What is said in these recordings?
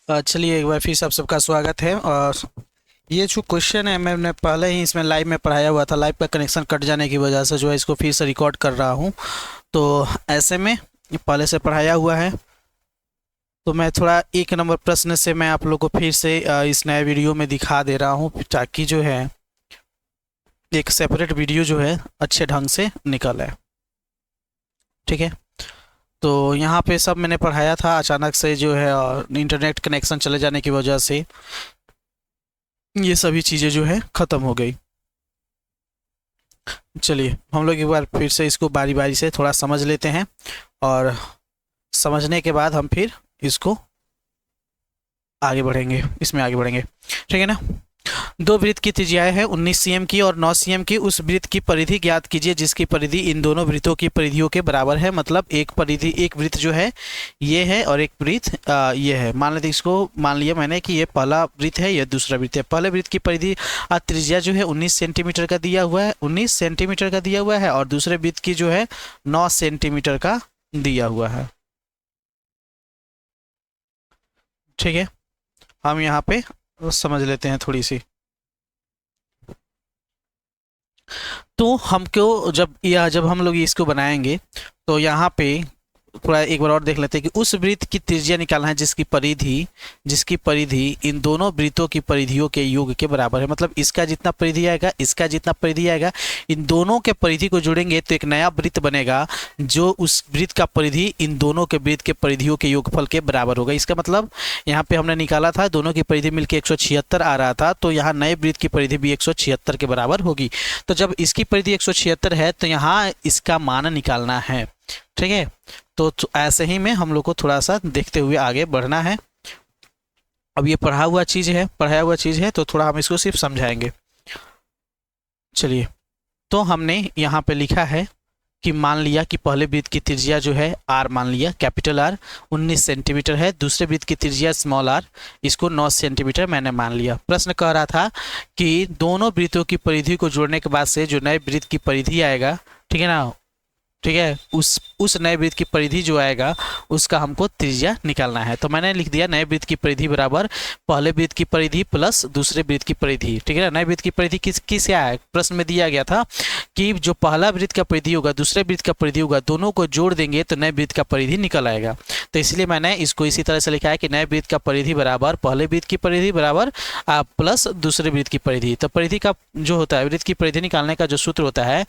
चलिए एक बार फिर से आप सबका स्वागत है। और ये जो क्वेश्चन है मैंने पहले ही इसमें लाइव में पढ़ाया हुआ था। लाइव का कनेक्शन कट जाने की वजह से जो है इसको फिर से रिकॉर्ड कर रहा हूँ। तो ऐसे में ये पहले से पढ़ाया हुआ है। तो मैं थोड़ा एक नंबर प्रश्न से मैं आप लोग को फिर से इस नए वीडियो में दिखा दे रहा हूँ, ताकि जो है एक सेपरेट वीडियो जो है अच्छे ढंग से निकल आए। ठीक है, तो यहाँ पे सब मैंने पढ़ाया था। अचानक से जो है इंटरनेट कनेक्शन चले जाने की वजह से ये सभी चीज़ें जो है ख़त्म हो गई। चलिए हम लोग एक बार फिर से इसको बारी बारी से थोड़ा समझ लेते हैं, और समझने के बाद हम फिर इसको आगे बढ़ेंगे, इसमें आगे बढ़ेंगे। ठीक है ना। दो वृत्त की त्रिज्याएं हैं 19 सीएम की और 9 सीएम की। उस वृत्त की परिधि ज्ञात कीजिए जिसकी परिधि इन दोनों वृत्तों की परिधियों के बराबर है। मतलब एक परिधि, एक वृत्त जो है ये है और एक वृत्त ये है। मान लेते इसको, मान लिया मैंने कि ये पहला वृत्त है, ये दूसरा वृत्त है। पहले वृत्त की परिधि त्रिज्या जो है 19 सेंटीमीटर का दिया हुआ है, 19 सेंटीमीटर का दिया हुआ है, और दूसरे वृत्त की जो है 9 सेंटीमीटर का दिया हुआ है। ठीक है, हम यहाँ पे समझ लेते हैं थोड़ी सी। तो हमको जब हम लोग इसको बनाएंगे तो यहाँ पे थोड़ा एक बार और देख लेते हैं कि उस वृत्त की त्रिज्या निकालना है जिसकी परिधि इन दोनों वृत्तों की परिधियों के योग के बराबर है। मतलब इसका जितना परिधि आएगा, इसका जितना परिधि आएगा, इन दोनों के परिधि को जोड़ेंगे तो एक नया वृत्त बनेगा जो उस वृत्त का परिधि इन दोनों के वृत्त के परिधियों के योगफल के बराबर होगा। इसका मतलब यहाँ पे हमने निकाला था दोनों की परिधि मिलकर 176 आ रहा था, तो यहाँ नए वृत्त की परिधि भी 176 के बराबर होगी। तो जब इसकी परिधि 176 है तो यहाँ इसका मान निकालना है। ठीक है, तो ऐसे ही में हम लोग को थोड़ा सा देखते हुए आगे बढ़ना है। अब ये पढ़ाया हुआ चीज़ है तो थोड़ा हम इसको सिर्फ समझाएंगे। चलिए, तो हमने यहाँ पे लिखा है कि मान लिया कि पहले वृत्त की त्रिज्या जो है आर, मान लिया कैपिटल आर 19 सेंटीमीटर है। दूसरे वृत्त की त्रिज्या स्मॉल आर, इसको 9 सेंटीमीटर मैंने मान लिया। प्रश्न कह रहा था कि दोनों वृत्तों की परिधि को जोड़ने के बाद से जो नए वृत्त की परिधि आएगा, ठीक है ना, ठीक है, उस नए वृत्त की परिधि जो आएगा उसका हमको त्रिज्या निकालना है। तो मैंने लिख दिया नए वृत्त की परिधि बराबर पहले वृत्त की परिधि प्लस दूसरे वृत्त की परिधि। ठीक है ना। नए वृत्त की परिधि किस क्या है, प्रश्न में दिया गया था कि जो पहला वृत्त का परिधि होगा दूसरे वृत्त का परिधि होगा, दोनों को जोड़ देंगे तो नए वृत्त का परिधि निकल आएगा। तो इसलिए मैंने इसको इसी तरह से लिखा है कि नए वृत्त का परिधि बराबर पहले वृत्त की परिधि बराबर प्लस दूसरे वृत्त की परिधि। तो परिधि का जो होता है, वृत्त की परिधि निकालने का जो सूत्र होता है,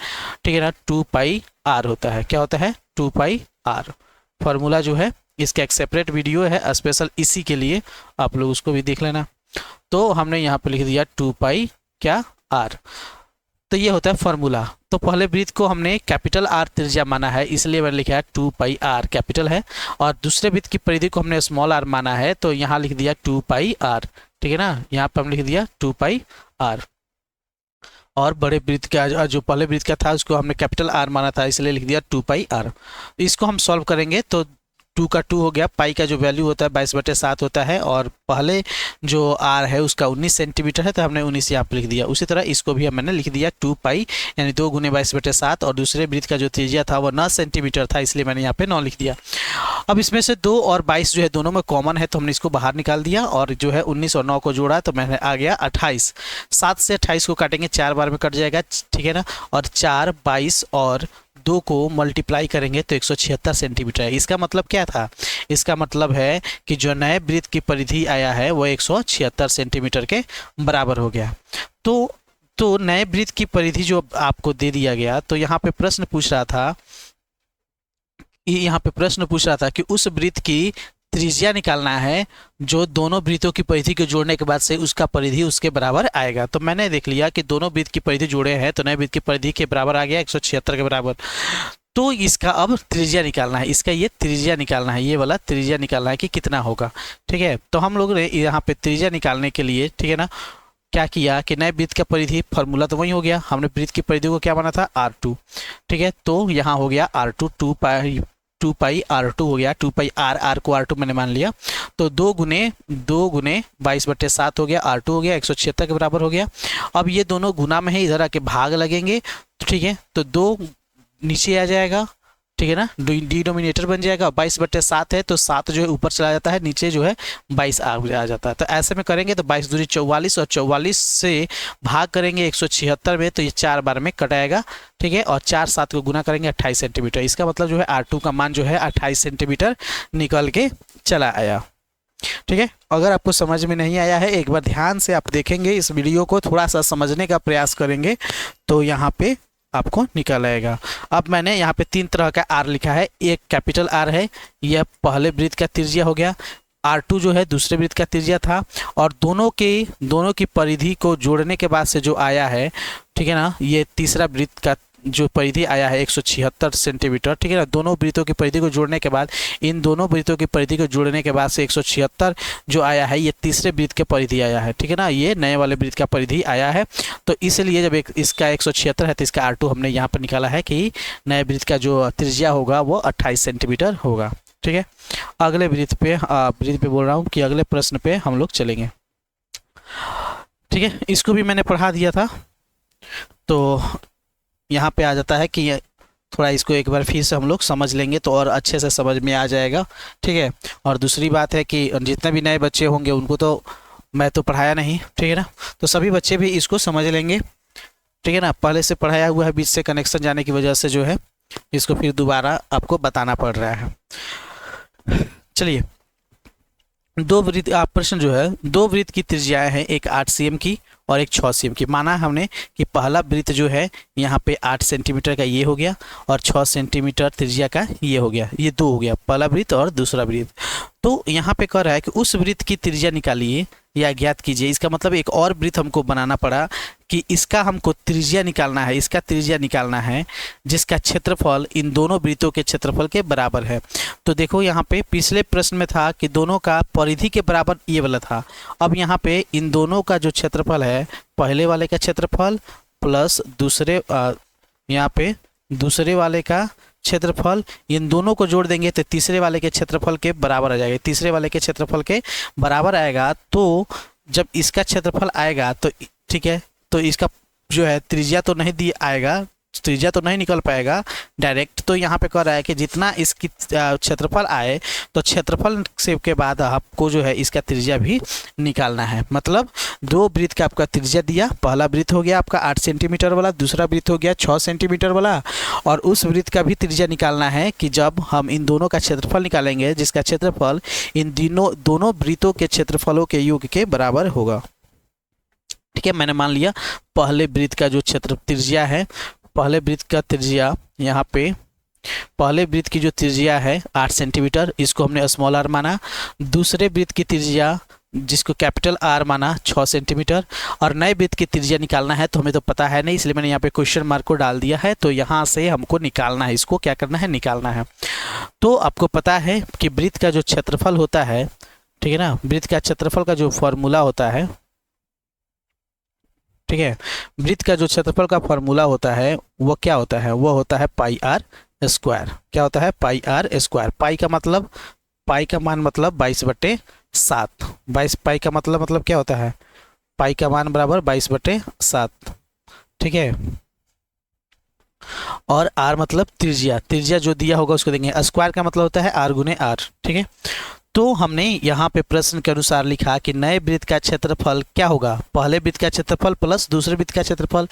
ठीक है ना, 2 पाई आर होता है। क्या होता है? 2 पाई आर। फॉर्मूला जो है इसका एक सेपरेट वीडियो है स्पेशल इसी के लिए, आप लोग उसको भी देख लेना। तो हमने यहाँ पे लिख दिया 2 पाई क्या आर। तो ये होता है फॉर्मूला। तो पहले वृत्त को हमने कैपिटल आर त्रिज्या माना है, इसलिए मैंने लिखा है 2 पाई आर कैपिटल है, और दूसरे वृत्त की परिधि को हमने स्मॉल आर माना है, तो यहाँ लिख दिया 2 पाई आर। ठीक है ना, यहाँ पे हम लिख दिया 2 पाई आर। और बड़े वृत्त का जो पहले वृत्त का था उसको हमने कैपिटल आर माना था, इसलिए लिख दिया 2 पाई आर। इसको हम सॉल्व करेंगे तो 2 का 2 हो गया, पाई का जो वैल्यू होता है 22/7 होता है, और पहले जो आर है उसका 19 सेंटीमीटर है तो हमने 19 यहाँ पे लिख दिया। उसी तरह इसको भी मैंने लिख दिया 2 पाई यानी 2 गुने 22/7, और दूसरे वृत्त का जो त्रिज्या था वो 9 सेंटीमीटर था, इसलिए मैंने यहाँ पे 9 लिख दिया। अब इसमें से 2 और 22 जो है दोनों में कॉमन है, तो हमने इसको बाहर निकाल दिया, और जो है 19 और 9 को जोड़ा तो मैंने आ गया 28। 7 से 28 को काटेंगे 4 बार में कट जाएगा, ठीक है ना, और 4, 22 और 2 को मल्टीप्लाई करेंगे तो 176 सेंटीमीटर है। इसका मतलब क्या था? इसका मतलब है कि जो नए वृत्त की परिधि आया है वो 176 सेंटीमीटर के बराबर हो गया। तो नए वृत्त की परिधि जो आपको दे दिया गया, तो यहाँ पे प्रश्न पूछ रहा था कि उस वृत्त की त्रिज्या निकालना है जो दोनों वृत्तों की परिधि को जोड़ने के बाद से उसका परिधि उसके बराबर आएगा। तो मैंने देख लिया कि दोनों वृत्त की परिधि जोड़े हैं तो नए वृत्त की परिधि के बराबर आ गया 176 के बराबर। तो इसका अब त्रिज्या निकालना है, इसका ये त्रिज्या निकालना है, ये वाला त्रिज्या निकालना है कि कितना होगा। ठीक है, तो हम लोग ने यहाँ पे त्रिज्या निकालने के लिए, ठीक है ना, क्या किया कि नए वृत्त का परिधि, फॉर्मूला तो वही हो गया, हमने वृत्त की परिधि को क्या माना था R2। ठीक है, तो यहाँ हो गया R2 2 पाई R2 हो गया, 2 पाई आर को R2 मैंने मान लिया, तो 2 गुने 22/7 हो गया, R2 हो गया 176 के बराबर हो गया। अब ये दोनों गुना में है, इधर आके भाग लगेंगे, ठीक है, तो 2 नीचे आ जाएगा ठीक है ना, डिनोमिनेटर बन जाएगा। 22/7 है तो 7 जो है ऊपर चला जाता है, नीचे जो है 22 आ जाता है। तो ऐसे में करेंगे तो 22 दूनी 44 और 44 से भाग करेंगे 176 में तो ये 4 बार में कटाएगा। ठीक है, और 4 7 को गुना करेंगे 28 सेंटीमीटर। इसका मतलब जो है R2 का मान जो है 28 सेंटीमीटर निकल के चला आया। ठीक है, अगर आपको समझ में नहीं आया है, एक बार ध्यान से आप देखेंगे इस वीडियो को, थोड़ा सा समझने का प्रयास करेंगे तो यहाँ पे आपको निकल आएगा। अब मैंने यहाँ पे 3 तरह का आर लिखा है। एक कैपिटल आर है, यह पहले वृत्त का त्रिज्या हो गया। R2 जो है दूसरे वृत्त का त्रिज्या था, और दोनों की परिधि को जोड़ने के बाद से जो आया है, ठीक है ना, ये तीसरा वृत्त का जो परिधि आया है 176 सेंटीमीटर। ठीक है ना, दोनों वृत्तों की परिधि को जोड़ने के बाद, इन दोनों वृत्तों की परिधि को जोड़ने के बाद से 176 जो आया है ये तीसरे वृत्त के परिधि आया है। ठीक है ना, ये नए वाले वृत्त का परिधि आया है। तो इसलिए जब इसका 176 है तो इसका R2 हमने यहाँ पर निकाला है कि नए वृत्त का जो त्रिज्या होगा वो 28 सेंटीमीटर होगा। ठीक है, अगले वृत्त पे बोल रहा हूँ कि अगले प्रश्न पे हम लोग चलेंगे। ठीक है, इसको भी मैंने पढ़ा दिया था, तो यहाँ पे आ जाता है कि थोड़ा इसको एक बार फिर से हम लोग समझ लेंगे तो और अच्छे से समझ में आ जाएगा। ठीक है, और दूसरी बात है कि जितने भी नए बच्चे होंगे उनको तो मैं तो पढ़ाया नहीं, ठीक है ना, तो सभी बच्चे भी इसको समझ लेंगे। ठीक है ना, पहले से पढ़ाया हुआ है, बीच से कनेक्शन जाने की वजह से जो है इसको फिर दोबारा आपको बताना पड़ रहा है। चलिए, दो वृत्त प्रश्न जो है, दो वृत्त की त्रिज्याएं हैं, एक 8 cm की और एक 6 cm की। माना हमने कि पहला वृत्त जो है यहाँ पे 8 सेंटीमीटर का ये हो गया और 6 सेंटीमीटर त्रिज्या का ये हो गया, ये दो हो गया, पहला वृत्त और दूसरा वृत्त। तो यहाँ पे कह रहा है कि उस वृत्त की त्रिज्या निकालिए या ज्ञात कीजिए। इसका मतलब एक और वृत्त हमको बनाना पड़ा कि इसका हमको त्रिज्या निकालना है, इसका त्रिज्या निकालना है जिसका क्षेत्रफल इन दोनों वृत्तों के क्षेत्रफल के बराबर है। तो देखो यहाँ पे पिछले प्रश्न में था कि दोनों का परिधि के बराबर ये वाला था। अब यहाँ पे इन दोनों का जो क्षेत्रफल है, पहले वाले का क्षेत्रफल प्लस यहाँ पे दूसरे वाले का क्षेत्रफल, इन दोनों को जोड़ देंगे तो तीसरे वाले के क्षेत्रफल के बराबर आ जाएगा। तीसरे वाले के क्षेत्रफल के बराबर आएगा तो जब इसका क्षेत्रफल आएगा तो ठीक है, तो इसका जो है त्रिज्या तो नहीं दी आएगा, त्रिज्या तो नहीं निकल पाएगा डायरेक्ट। तो यहाँ पे कह रहा है कि जितना इसकी क्षेत्रफल आए तो क्षेत्रफल से के बाद आपको जो है इसका त्रिज्या भी निकालना है। मतलब दो वृत्त का आपका त्रिज्या दिया, पहला वृत्त हो गया आपका 8 सेंटीमीटर वाला, दूसरा वृत्त हो गया 6 सेंटीमीटर वाला, और उस वृत्त का भी त्रिज्या निकालना है कि जब हम इन दोनों का क्षेत्रफल निकालेंगे जिसका क्षेत्रफल इन दोनों वृत्तों के क्षेत्रफलों के योग के बराबर होगा। ठीक है, मैंने मान लिया पहले वृत्त का जो त्रिज्या है, पहले वृत्त का त्रिज्या यहाँ पे, पहले वृत्त की जो त्रिज्या है 8 सेंटीमीटर, इसको हमने स्मॉल आर माना। दूसरे वृत्त की त्रिज्या जिसको कैपिटल आर माना 6 सेंटीमीटर, और नए वृत्त की त्रिज्या निकालना है तो हमें तो पता है नहीं, इसलिए मैंने यहाँ पे क्वेश्चन मार्क को डाल दिया है। तो यहाँ से हमको निकालना है, इसको क्या करना है, निकालना है। तो आपको पता है कि वृत्त का जो क्षेत्रफल होता है, ठीक है ना, वृत्त का क्षेत्रफल का जो फॉर्मूला होता है, ठीक है, वृत्त का जो क्षेत्रफल का फॉर्मूला होता है वो क्या होता है, वो होता है पाई आर स्क्वायर। क्या होता है, पाई आर स्क्वायर। पाई का मतलब, पाई का मान मतलब 22/7। 22 पाई का मतलब क्या होता है, पाई का मान बराबर 22/7। ठीक है, और आर मतलब त्रिज्या, त्रिज्या जो दिया होगा उसको देंगे। स्क्वायर का मतलब होता है आर गुने आर। ठीक है, तो हमने यहाँ पे प्रश्न के अनुसार लिखा कि नए वृत्त का क्षेत्रफल क्या होगा, पहले वृत्त का क्षेत्रफल प्लस दूसरे वृत्त का क्षेत्रफल।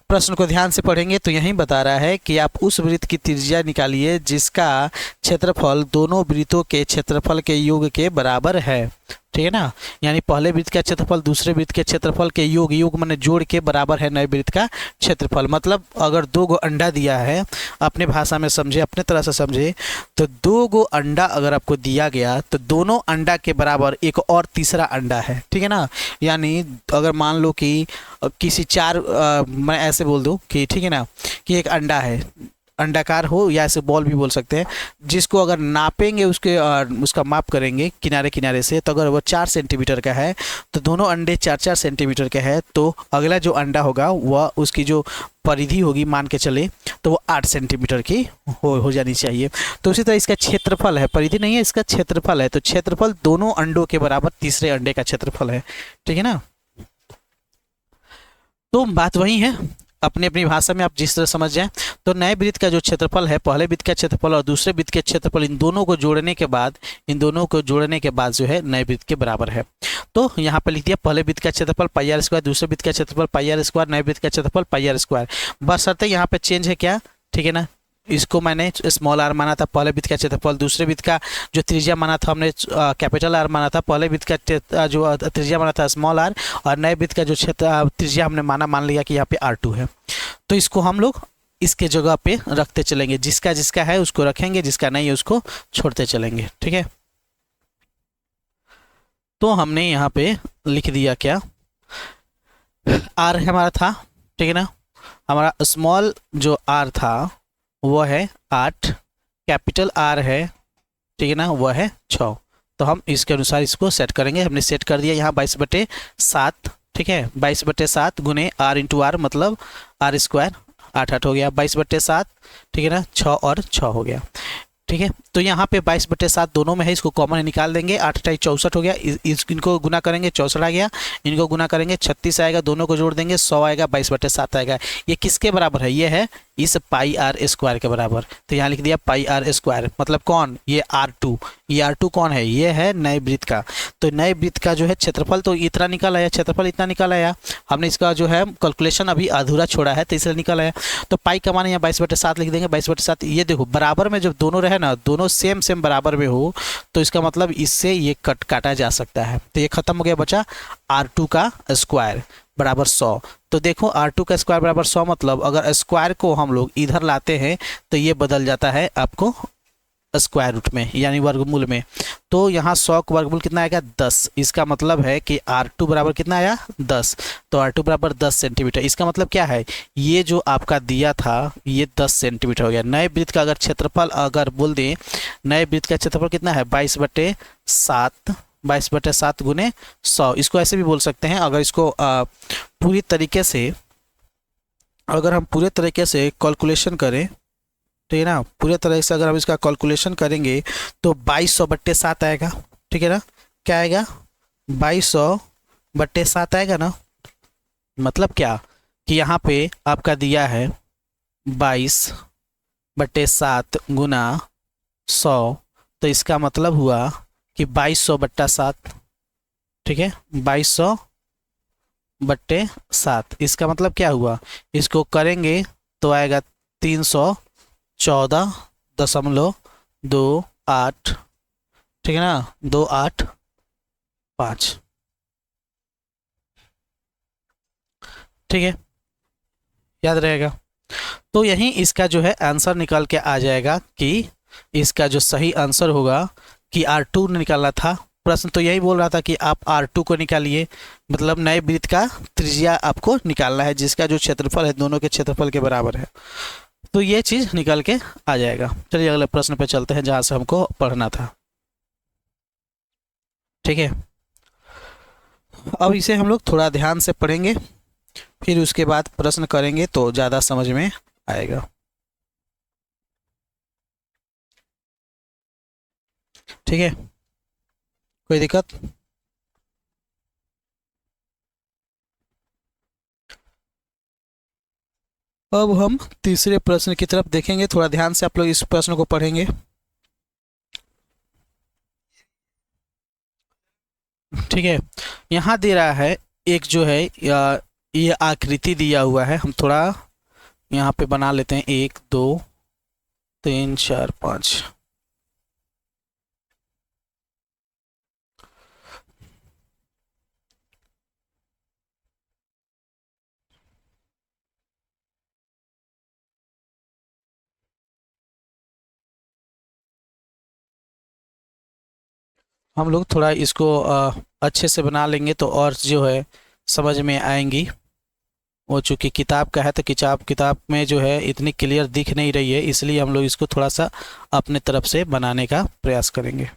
प्रश्न को ध्यान से पढ़ेंगे तो यही बता रहा है कि आप उस वृत्त की त्रिज्या निकालिए जिसका क्षेत्रफल दोनों वृत्तों के क्षेत्रफल के योग के बराबर है। ठीक है ना, यानी पहले वृत्त का क्षेत्रफल दूसरे वृत्त के क्षेत्रफल के योग माने जोड़ के बराबर है नए वृत्त का क्षेत्रफल। मतलब अगर 2 गो अंडा दिया है, अपने भाषा में समझे, अपने तरह से समझे, तो 2 गो अंडा अगर आपको दिया गया तो दोनों अंडा के बराबर एक और तीसरा अंडा है। ठीक है ना, यानी अगर मान लो कि किसी मैं ऐसे बोल दूं कि ठीक है ना, कि एक अंडा है, अंडाकार हो या ऐसे बॉल भी बोल सकते हैं, जिसको अगर नापेंगे उसका माप करेंगे किनारे किनारे से, तो अगर वो 4 सेंटीमीटर का है तो दोनों अंडे 4-4 सेंटीमीटर के हैं, तो अगला जो अंडा होगा वह उसकी जो परिधि होगी मान के चले तो वो 8 सेंटीमीटर की हो जानी चाहिए। तो उसी तरह इसका क्षेत्रफल है, परिधि नहीं है, इसका क्षेत्रफल है, तो क्षेत्रफल दोनों अंडों के बराबर तीसरे अंडे का क्षेत्रफल है। ठीक है ना, तो बात वही है। अपनी अपनी भाषा में आप जिस तरह समझ जाएं। तो नए वृत्त का जो क्षेत्रफल है, पहले वृत्त का क्षेत्रफल और दूसरे वृत्त के क्षेत्रफल, इन दोनों को जोड़ने के बाद, जो है नए वृत्त के बराबर है। तो यहाँ पर लिख दिया पहले वृत्त का क्षेत्रफल पाई आर स्क्वायर, दूसरे वृत्त का क्षेत्रफल पाई आर स्क्वायर, नए वृत्त का क्षेत्रफल पाई आर स्क्वायर। बशर्ते यहाँ पे चेंज है क्या, ठीक है ना, इसको मैंने स्मॉल आर माना था पहले वृत्त का क्षेत्रफल, दूसरे वृत्त का जो त्रिज्या माना था हमने कैपिटल आर माना था, पहले वृत्त का जो त्रिज्या माना था स्मॉल आर, और नए वृत्त का जो क्षेत्र त्रिज्या हमने मान लिया कि यहाँ पे R2 है। तो इसको हम लोग इसके जगह पे रखते चलेंगे, जिसका जिसका है उसको रखेंगे, जिसका नहीं है उसको छोड़ते चलेंगे, ठीक है। तो हमने यहाँ पे लिख दिया क्या, R हमारा था, ठीक है ना, हमारा स्मॉल जो R था वो है 8, कैपिटल R है, ठीक है ना, वो है 6। तो हम इसके अनुसार इसको सेट करेंगे। हमने सेट कर दिया यहाँ 22/7, ठीक है, 22/7 गुने R इंटू आर, मतलब R स्क्वायर, 8 हो गया, 22/7, ठीक है ना, 6 और 6 हो गया, ठीक है। तो यहाँ पे 22/7 दोनों में है, इसको कॉमन निकाल देंगे, 8 × 64 हो गया, इनको गुना करेंगे 64 आ गया, इनको गुना करेंगे 36 आएगा, दोनों को जोड़ देंगे 100 आएगा, 22/7 आएगा। ये किसके बराबर है, ये है इस पाई आर स्क्वायर के बराबर। तो यहाँ लिख दिया पाई आर स्क्वायर, मतलब कौन, ये R2, ये R2 कौन है, ये है नए वृत्त का। तो नए वृत्त का जो है क्षेत्रफल तो इतना निकल आया, क्षेत्रफल इतना निकल आया, हमने इसका जो है कैलकुलेशन अभी अधूरा छोड़ा है तो इसलिए निकल आया। तो पाई का मान यहाँ 22/7 लिख देंगे, 22/7। ये देखो बराबर में जब दोनों रहे ना, दोनों सेम बराबर में हो, तो इसका मतलब इससे ये काटा जा सकता है। तो ये खत्म हो गया, बचा R2 का स्क्वायर बराबर 100। तो देखो R2 का स्क्वायर बराबर 100, मतलब अगर स्क्वायर को हम लोग इधर लाते हैं तो ये बदल जाता है आपको स्क्वायर रूट में, यानी वर्गमूल में। तो यहाँ 100 का वर्गमूल कितना आएगा, 10। इसका मतलब है कि R2 बराबर कितना आया, 10। तो R2 बराबर 10 सेंटीमीटर। इसका मतलब क्या है, ये जो आपका दिया था ये 10 सेंटीमीटर हो गया। नए वृत्त का अगर क्षेत्रफल अगर बोल दें, नए वृत्त का क्षेत्रफल कितना है, 22/7, 22/7 गुने 100। इसको ऐसे भी बोल सकते हैं, अगर इसको पूरी तरीके से, अगर हम पूरे तरीके से कैलकुलेशन करें, ठीक है ना, पूरे तरह से अगर हम इसका कैलकुलेशन करेंगे तो 2200/7 आएगा, ठीक है ना, क्या आएगा, 2200/7 आएगा ना। मतलब क्या कि यहाँ पे आपका दिया है 22/7 गुना 100, तो इसका मतलब हुआ कि 2200/7, ठीक है, 2200/7। इसका मतलब क्या हुआ, इसको करेंगे तो आएगा 314.28, ठीक है ना, 285, ठीक है, याद रहेगा। तो यहीं इसका जो है आंसर निकल के आ जाएगा कि इसका जो सही आंसर होगा कि R2 निकालना था। प्रश्न तो यही बोल रहा था कि आप R2 को निकालिए, मतलब नए वृत्त का त्रिज्या आपको निकालना है, जिसका जो क्षेत्रफल है दोनों के क्षेत्रफल के बराबर है। तो ये चीज़ निकल के आ जाएगा। चलिए अगले प्रश्न पे चलते हैं जहाँ से हमको पढ़ना था, ठीक है। अब इसे हम लोग थोड़ा ध्यान से पढ़ेंगे, फिर उसके बाद प्रश्न करेंगे तो ज़्यादा समझ में आएगा, ठीक है, कोई दिक्कत। अब हम तीसरे प्रश्न की तरफ देखेंगे, थोड़ा ध्यान से आप लोग इस प्रश्न को पढ़ेंगे, ठीक है। यहाँ दे रहा है एक जो है ये आकृति दिया हुआ है, हम थोड़ा यहाँ पे बना लेते हैं, 1 2 3 4 5। हम लोग थोड़ा इसको अच्छे से बना लेंगे तो और जो है समझ में आएंगी। वो चूँकि किताब का है तो किताब में जो है इतनी क्लियर दिख नहीं रही है, इसलिए हम लोग इसको थोड़ा सा अपने तरफ से बनाने का प्रयास करेंगे।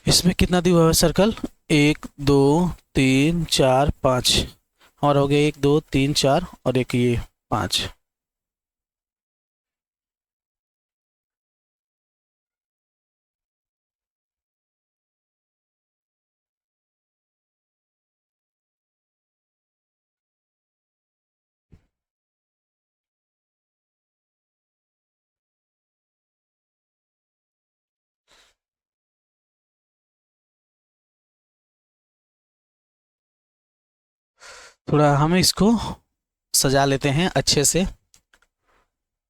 इसमें कितना दिया हुआ है सर्कल, 1 2 3 4 5, और हो गया 1 2 3 4 और एक ये 5। थोड़ा हम इसको सजा लेते हैं अच्छे से।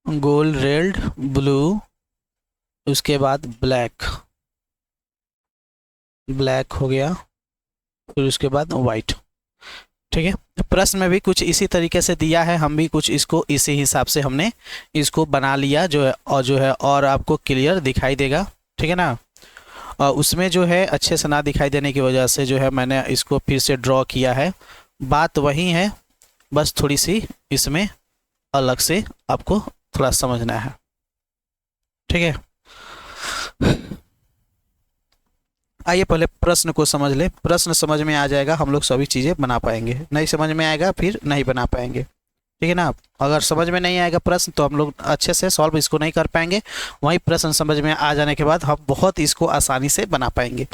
गोल्ड, रेड, ब्लू, उसके बाद ब्लैक, ब्लैक हो गया, फिर उसके बाद वाइट। ठीक है, प्रश्न में भी कुछ इसी तरीके से दिया है, हम भी कुछ इसको इसी हिसाब से हमने इसको बना लिया जो है और आपको क्लियर दिखाई देगा। ठीक है ना। और उसमें जो है अच्छे से ना दिखाई देने की वजह से जो है मैंने इसको फिर से ड्रॉ किया है। बात वही है, बस थोड़ी सी इसमें अलग से आपको थोड़ा समझना है। ठीक है, आइए पहले प्रश्न को समझ ले। प्रश्न समझ में आ जाएगा हम लोग सभी चीज़ें बना पाएंगे, नहीं समझ में आएगा फिर नहीं बना पाएंगे। ठीक है ना। अगर समझ में नहीं आएगा प्रश्न तो हम लोग अच्छे से सॉल्व इसको नहीं कर पाएंगे, वहीं प्रश्न समझ में आ जाने के बाद हम बहुत इसको आसानी से बना पाएंगे।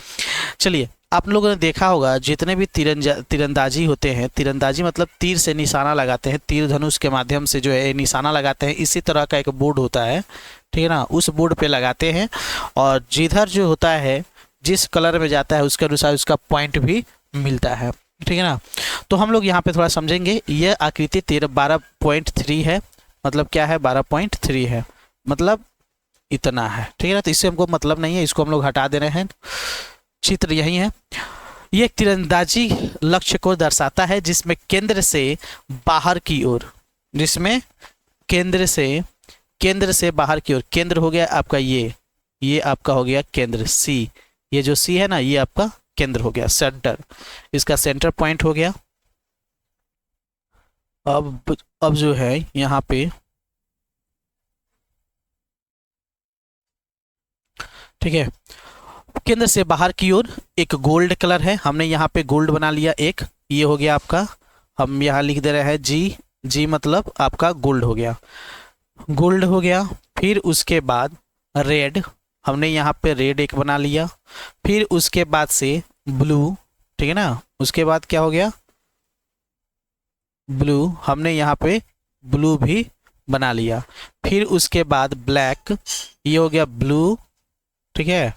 चलिए, आप लोगों ने देखा होगा जितने भी तीरंदाजी होते हैं, तीरंदाजी मतलब तीर से निशाना लगाते हैं, तीर धनुष के माध्यम से जो है निशाना लगाते हैं, इसी तरह का एक बोर्ड होता है। ठीक है ना, उस बोर्ड पे लगाते हैं और जिधर जो होता है जिस कलर में जाता है उसके अनुसार उसका पॉइंट भी मिलता है। ठीक है ना। तो हम लोग यहाँ पे थोड़ा समझेंगे। यह आकृति 12.3 है, मतलब क्या है 12.3 है, मतलब इतना है। ठीक है ना, तो इससे हमको मतलब नहीं है, इसको हम लोग हटा दे रहे हैं। चित्र यही है। ये तीरंदाजी लक्ष्य को दर्शाता है जिसमें केंद्र से बाहर की ओर, जिसमें केंद्र से बाहर की ओर, केंद्र हो गया आपका ये आपका हो गया केंद्र सी, ये जो सी है ना ये आपका केंद्र हो गया, सेंटर, इसका सेंटर पॉइंट हो गया। अब जो है यहाँ पे, ठीक है, केंद्र से बाहर की ओर एक गोल्ड कलर है, हमने यहाँ पे गोल्ड बना लिया एक, ये हो गया आपका, हम यहाँ लिख दे रहे हैं जी मतलब आपका गोल्ड हो गया, गोल्ड हो गया। फिर उसके बाद रेड, हमने यहाँ पे रेड एक बना लिया। फिर उसके बाद से ब्लू, ठीक है ना, उसके बाद क्या हो गया ब्लू, हमने यहाँ पे ब्लू भी बना लिया। फिर उसके बाद ब्लैक, ये हो गया ब्लू, ठीक है,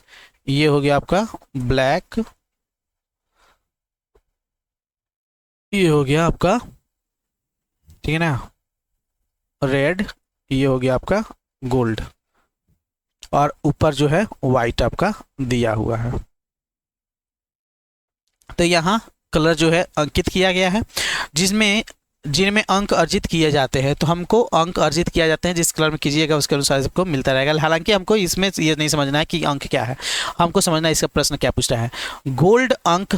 ये हो गया आपका ब्लैक, ये हो गया आपका, ठीक है ना, रेड, ये हो गया आपका गोल्ड, और ऊपर जो है वाइट आपका दिया हुआ है। तो यहाँ कलर जो है अंकित किया गया है, जिनमें अंक अर्जित किए जाते हैं। तो हमको अंक अर्जित किया जाते हैं जिस कलर में कीजिएगा उसके अनुसार सबको मिलता रहेगा। हालांकि हमको इसमें ये नहीं समझना है कि अंक क्या है, हमको समझना है इसका प्रश्न क्या पूछ रहा है। गोल्ड अंक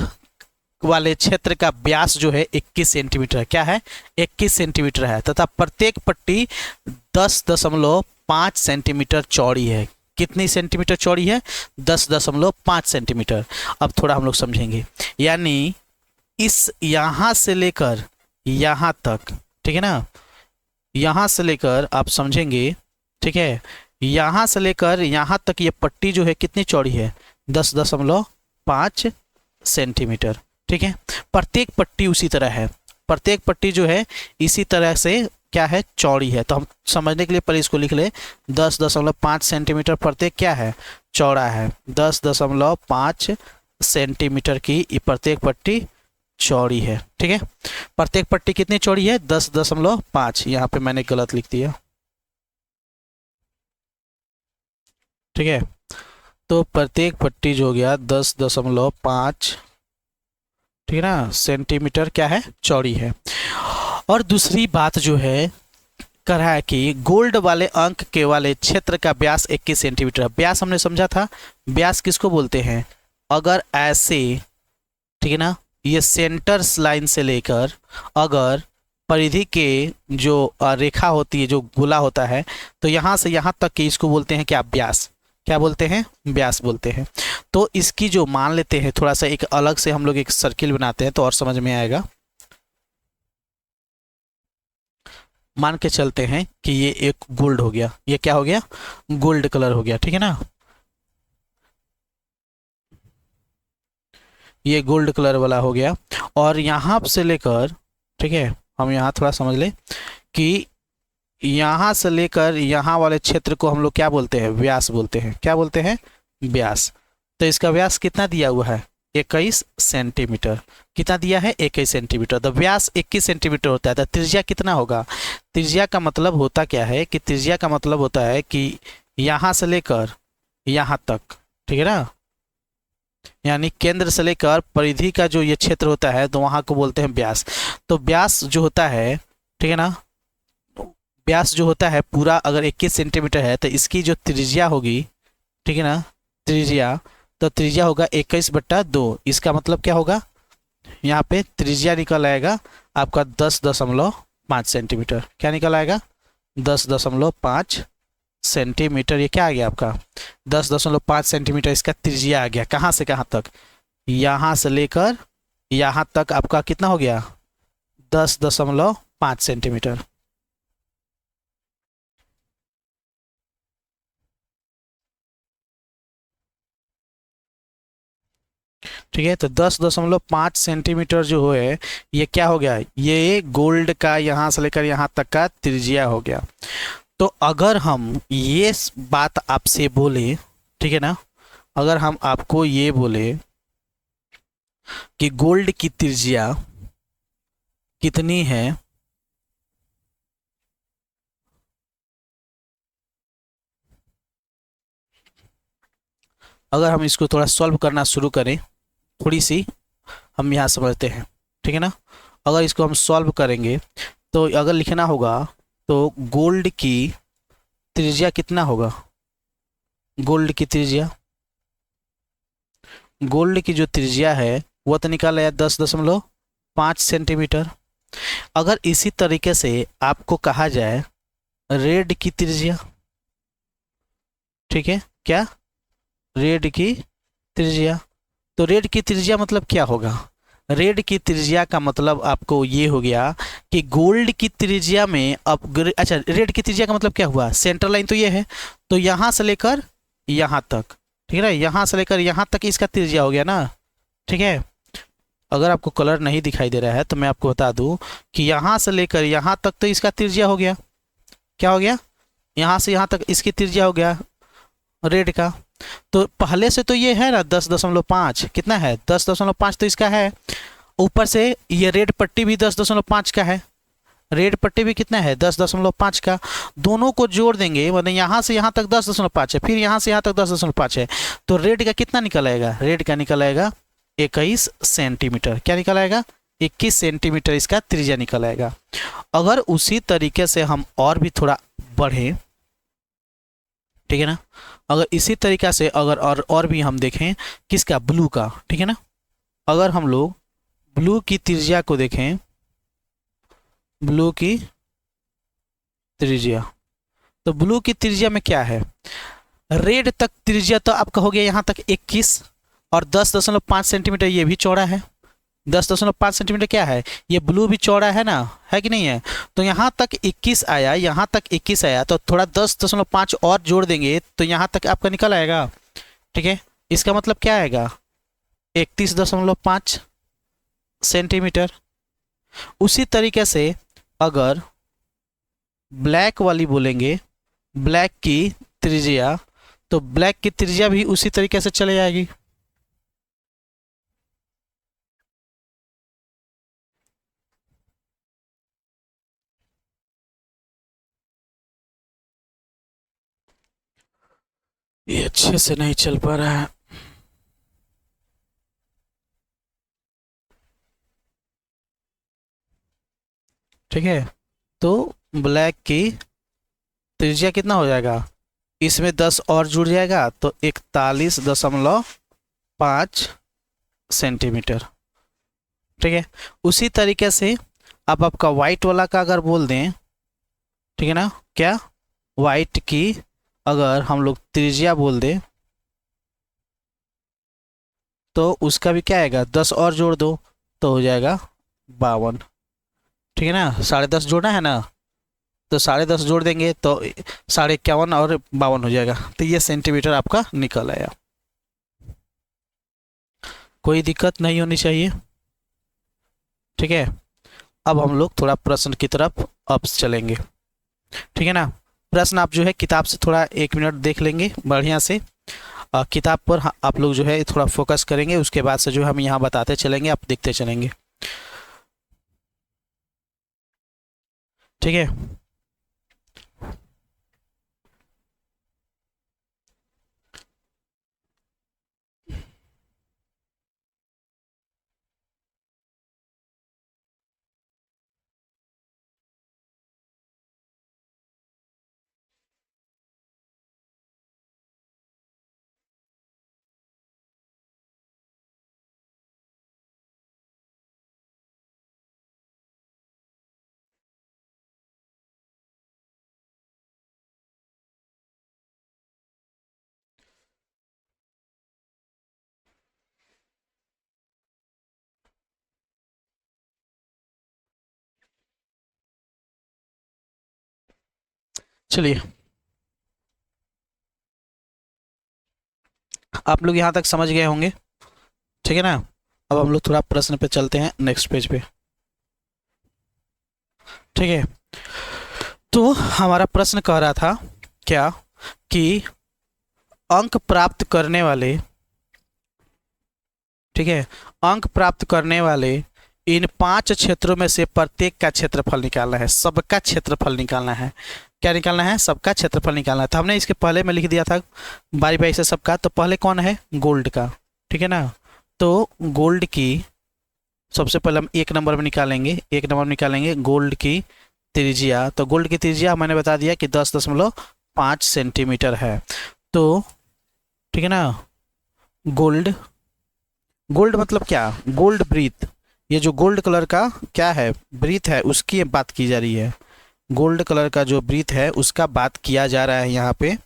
वाले क्षेत्र का व्यास जो है 21 सेंटीमीटर है, क्या है 21 सेंटीमीटर है, तथा प्रत्येक पट्टी 10.5 सेंटीमीटर चौड़ी है। कितनी सेंटीमीटर चौड़ी है 10.5 सेंटीमीटर। अब थोड़ा हम लोग समझेंगे, यानी इस यहाँ से लेकर यहाँ तक, ठीक है ना, यहाँ से लेकर आप समझेंगे, ठीक है, यहाँ से लेकर यहाँ तक ये पट्टी जो है कितनी चौड़ी है 10.5 सेंटीमीटर। ठीक है, प्रत्येक पट्टी उसी तरह है, प्रत्येक पट्टी जो है इसी तरह से क्या है चौड़ी है। तो हम समझने के लिए पहले इसको लिख ले, 10.5 सेंटीमीटर प्रत्येक क्या है चौड़ा है, 10.5 सेंटीमीटर की प्रत्येक पट्टी चौड़ी है। ठीक है, प्रत्येक पट्टी कितनी चौड़ी है 10.5, यहाँ पे मैंने गलत लिख दिया। ठीक है, तो प्रत्येक पट्टी जो हो गया 10.5, ठीक है ना, सेंटीमीटर क्या है चौड़ी है। और दूसरी बात जो है कर रहा है कि गोल्ड वाले अंक के वाले क्षेत्र का व्यास 21 सेंटीमीटर। व्यास हमने समझा था, व्यास किसको बोलते हैं, अगर ऐसे, ठीक है ना, ये सेंटर लाइन से लेकर अगर परिधि के जो रेखा होती है, जो गोला होता है, तो यहाँ से यहाँ तक के इसको बोलते हैं क्या व्यास, क्या बोलते हैं व्यास बोलते हैं। तो इसकी जो मान लेते हैं थोड़ा सा एक अलग से हम लोग एक सर्किल बनाते हैं तो और समझ में आएगा। मान के चलते हैं कि ये एक गोल्ड हो गया, ये क्या हो गया गोल्ड कलर हो गया, ठीक है ना, ये गोल्ड कलर वाला हो गया। और यहाँ से लेकर, ठीक है, हम यहाँ थोड़ा समझ ले कि यहाँ से लेकर यहाँ वाले क्षेत्र को हम लोग क्या बोलते हैं व्यास बोलते हैं, क्या बोलते हैं व्यास। तो इसका व्यास कितना दिया हुआ है 21 सेंटीमीटर। कितना दिया है? 21 सेंटीमीटर। तो व्यास 21 सेंटीमीटर होता है, तो त्रिज्या कितना होगा? त्रिज्या का मतलब होता क्या है कि त्रिज्या का मतलब होता है कि यहाँ से लेकर यहाँ तक, ठीक है ना, यानी केंद्र से लेकर परिधि का जो ये क्षेत्र होता है तो वहाँ को बोलते हैं व्यास। तो व्यास जो होता है, ठीक है ना, व्यास जो होता है पूरा अगर 21 सेंटीमीटर है तो इसकी जो त्रिज्या होगी, ठीक है ना, त्रिज्या, तो त्रिज्या होगा 21/2। इसका मतलब क्या होगा? यहाँ पे त्रिज्या निकल आएगा आपका 10.5 सेंटीमीटर। क्या निकल आएगा? 10.5 सेंटीमीटर। ये क्या आ गया आपका? 10.5 सेंटीमीटर इसका त्रिज्या आ गया। कहाँ से कहाँ तक? यहाँ से लेकर यहाँ तक आपका कितना हो गया? 10.5 सेंटीमीटर। ठीक है, तो 10.5 सेंटीमीटर जो है ये क्या हो गया? ये गोल्ड का यहाँ से लेकर यहाँ तक का त्रिज्या हो गया। तो अगर हम ये बात आपसे बोले, ठीक है ना, अगर हम आपको ये बोले कि गोल्ड की त्रिज्या कितनी है, अगर हम इसको थोड़ा सॉल्व करना शुरू करें, थोड़ी सी हम यहाँ समझते हैं, ठीक है ना, अगर इसको हम सॉल्व करेंगे तो अगर लिखना होगा तो गोल्ड की त्रिज्या कितना होगा? गोल्ड की त्रिज्या, गोल्ड की जो त्रिज्या है वो तो निकाल आया 10.5 सेंटीमीटर। अगर इसी तरीके से आपको कहा जाए रेड की त्रिज्या, ठीक है, क्या? रेड की त्रिज्या। तो रेड की त्रिज्या मतलब क्या होगा? रेड की त्रिज्या का मतलब आपको ये हो गया कि गोल्ड की त्रिज्या में अब अच्छा, रेड की त्रिज्या का मतलब क्या हुआ? सेंटर लाइन तो ये है, तो यहाँ से लेकर यहाँ तक, ठीक है ना, यहाँ से लेकर यहाँ तक इसका त्रिज्या हो गया ना, ठीक है। अगर आपको कलर नहीं दिखाई दे रहा है तो मैं आपको बता दूं कि यहाँ से लेकर यहाँ तक तो इसका त्रिज्या हो गया। क्या हो गया? यहाँ से यहाँ तक इसकी त्रिज्या हो गया रेड का। तो पहले से तो ये है ना 10.5, कितना है? 10.5 तो इसका है। ऊपर से ये रेड पट्टी भी 10.5 का है, रेड पट्टी भी कितना है? 10.5 का। दोनों को जोड़ देंगे मतलब यहाँ से यहाँ तक 10.5 है, फिर यहाँ से यहाँ तक 10.5 है, तो रेड का कितना निकल आएगा? रेड का निकल आएगा 21 सेंटीमीटर। क्या निकल आएगा? 21 सेंटीमीटर इसका त्रिज्या निकल आएगा। अगर उसी तरीके से हम और भी थोड़ा बढ़ें, ठीक है ना, अगर इसी तरीका से अगर और भी हम देखें किसका? ब्लू का, ठीक है ना, अगर हम लोग ब्लू की त्रिज्या को देखें, ब्लू की त्रिज्या, तो ब्लू की त्रिज्या में क्या है? रेड तक त्रिज्या तो आपका हो गया यहाँ तक 21 और 10.5 सेंटीमीटर ये भी चौड़ा है। 10.5 सेंटीमीटर क्या है? ये ब्लू भी चौड़ा है ना, है कि नहीं है? तो यहाँ तक 21 आया, यहाँ तक 21 आया, तो थोड़ा 10.5 और जोड़ देंगे तो यहाँ तक आपका निकल आएगा, ठीक है। इसका मतलब क्या आएगा? 31.5 सेंटीमीटर। उसी तरीके से अगर ब्लैक वाली बोलेंगे, ब्लैक की त्रिज्या, तो ब्लैक की त्रिज्या भी उसी तरीके से चले जाएगी। ये अच्छे से नहीं चल पा रहा है। ठीक है, तो ब्लैक की त्रिज्या कितना हो जाएगा? इसमें 10 और जुड़ जाएगा तो 41.5 सेंटीमीटर। ठीक है, उसी तरीके से अब आपका वाइट वाला का अगर बोल दें, ठीक है ना, क्या? वाइट की अगर हम लोग त्रिज्या बोल दें तो उसका भी क्या आएगा? 10 और जोड़ दो तो हो जाएगा 52। ठीक है ना, 10.5 जोड़ना है ना, तो 10.5 जोड़ देंगे तो 51.5 और 52 हो जाएगा। तो ये सेंटीमीटर आपका निकल आया। कोई दिक्कत नहीं होनी चाहिए। ठीक है, अब हम लोग थोड़ा प्रश्न की तरफ अब चलेंगे। ठीक है ना, प्रश्न आप जो है किताब से थोड़ा 1 मिनट देख लेंगे बढ़िया से। किताब पर आप लोग जो है थोड़ा फोकस करेंगे, उसके बाद से जो हम यहाँ बताते चलेंगे, आप देखते चलेंगे। ठीक है। चलिए, आप लोग यहाँ तक समझ गए होंगे, ठीक है ना। अब हम लोग थोड़ा प्रश्न पे चलते हैं, नेक्स्ट पेज पे। ठीक है, तो हमारा प्रश्न कह रहा था क्या कि अंक प्राप्त करने वाले, ठीक है, अंक प्राप्त करने वाले इन 5 क्षेत्रों में से प्रत्येक का क्षेत्रफल निकालना है, सबका क्षेत्रफल निकालना है। क्या निकालना है? सबका क्षेत्रफल निकालना है। तो हमने इसके पहले में लिख दिया था बारी बारी से सबका। तो पहले कौन है? गोल्ड का, ठीक है ना। तो गोल्ड की सबसे पहले हम 1 नंबर में निकालेंगे, 1 नंबर में निकालेंगे गोल्ड की त्रिज्या। तो गोल्ड की त्रिज्या मैंने बता दिया कि 10.5 सेंटीमीटर है। तो ठीक है ना, गोल्ड, गोल्ड मतलब क्या? गोल्ड ब्रीथ, ये जो गोल्ड कलर का क्या है, ब्रीथ है, उसकी बात की जा रही है। गोल्ड कलर का जो ब्रीथ है उसका बात किया जा रहा है यहाँ पे।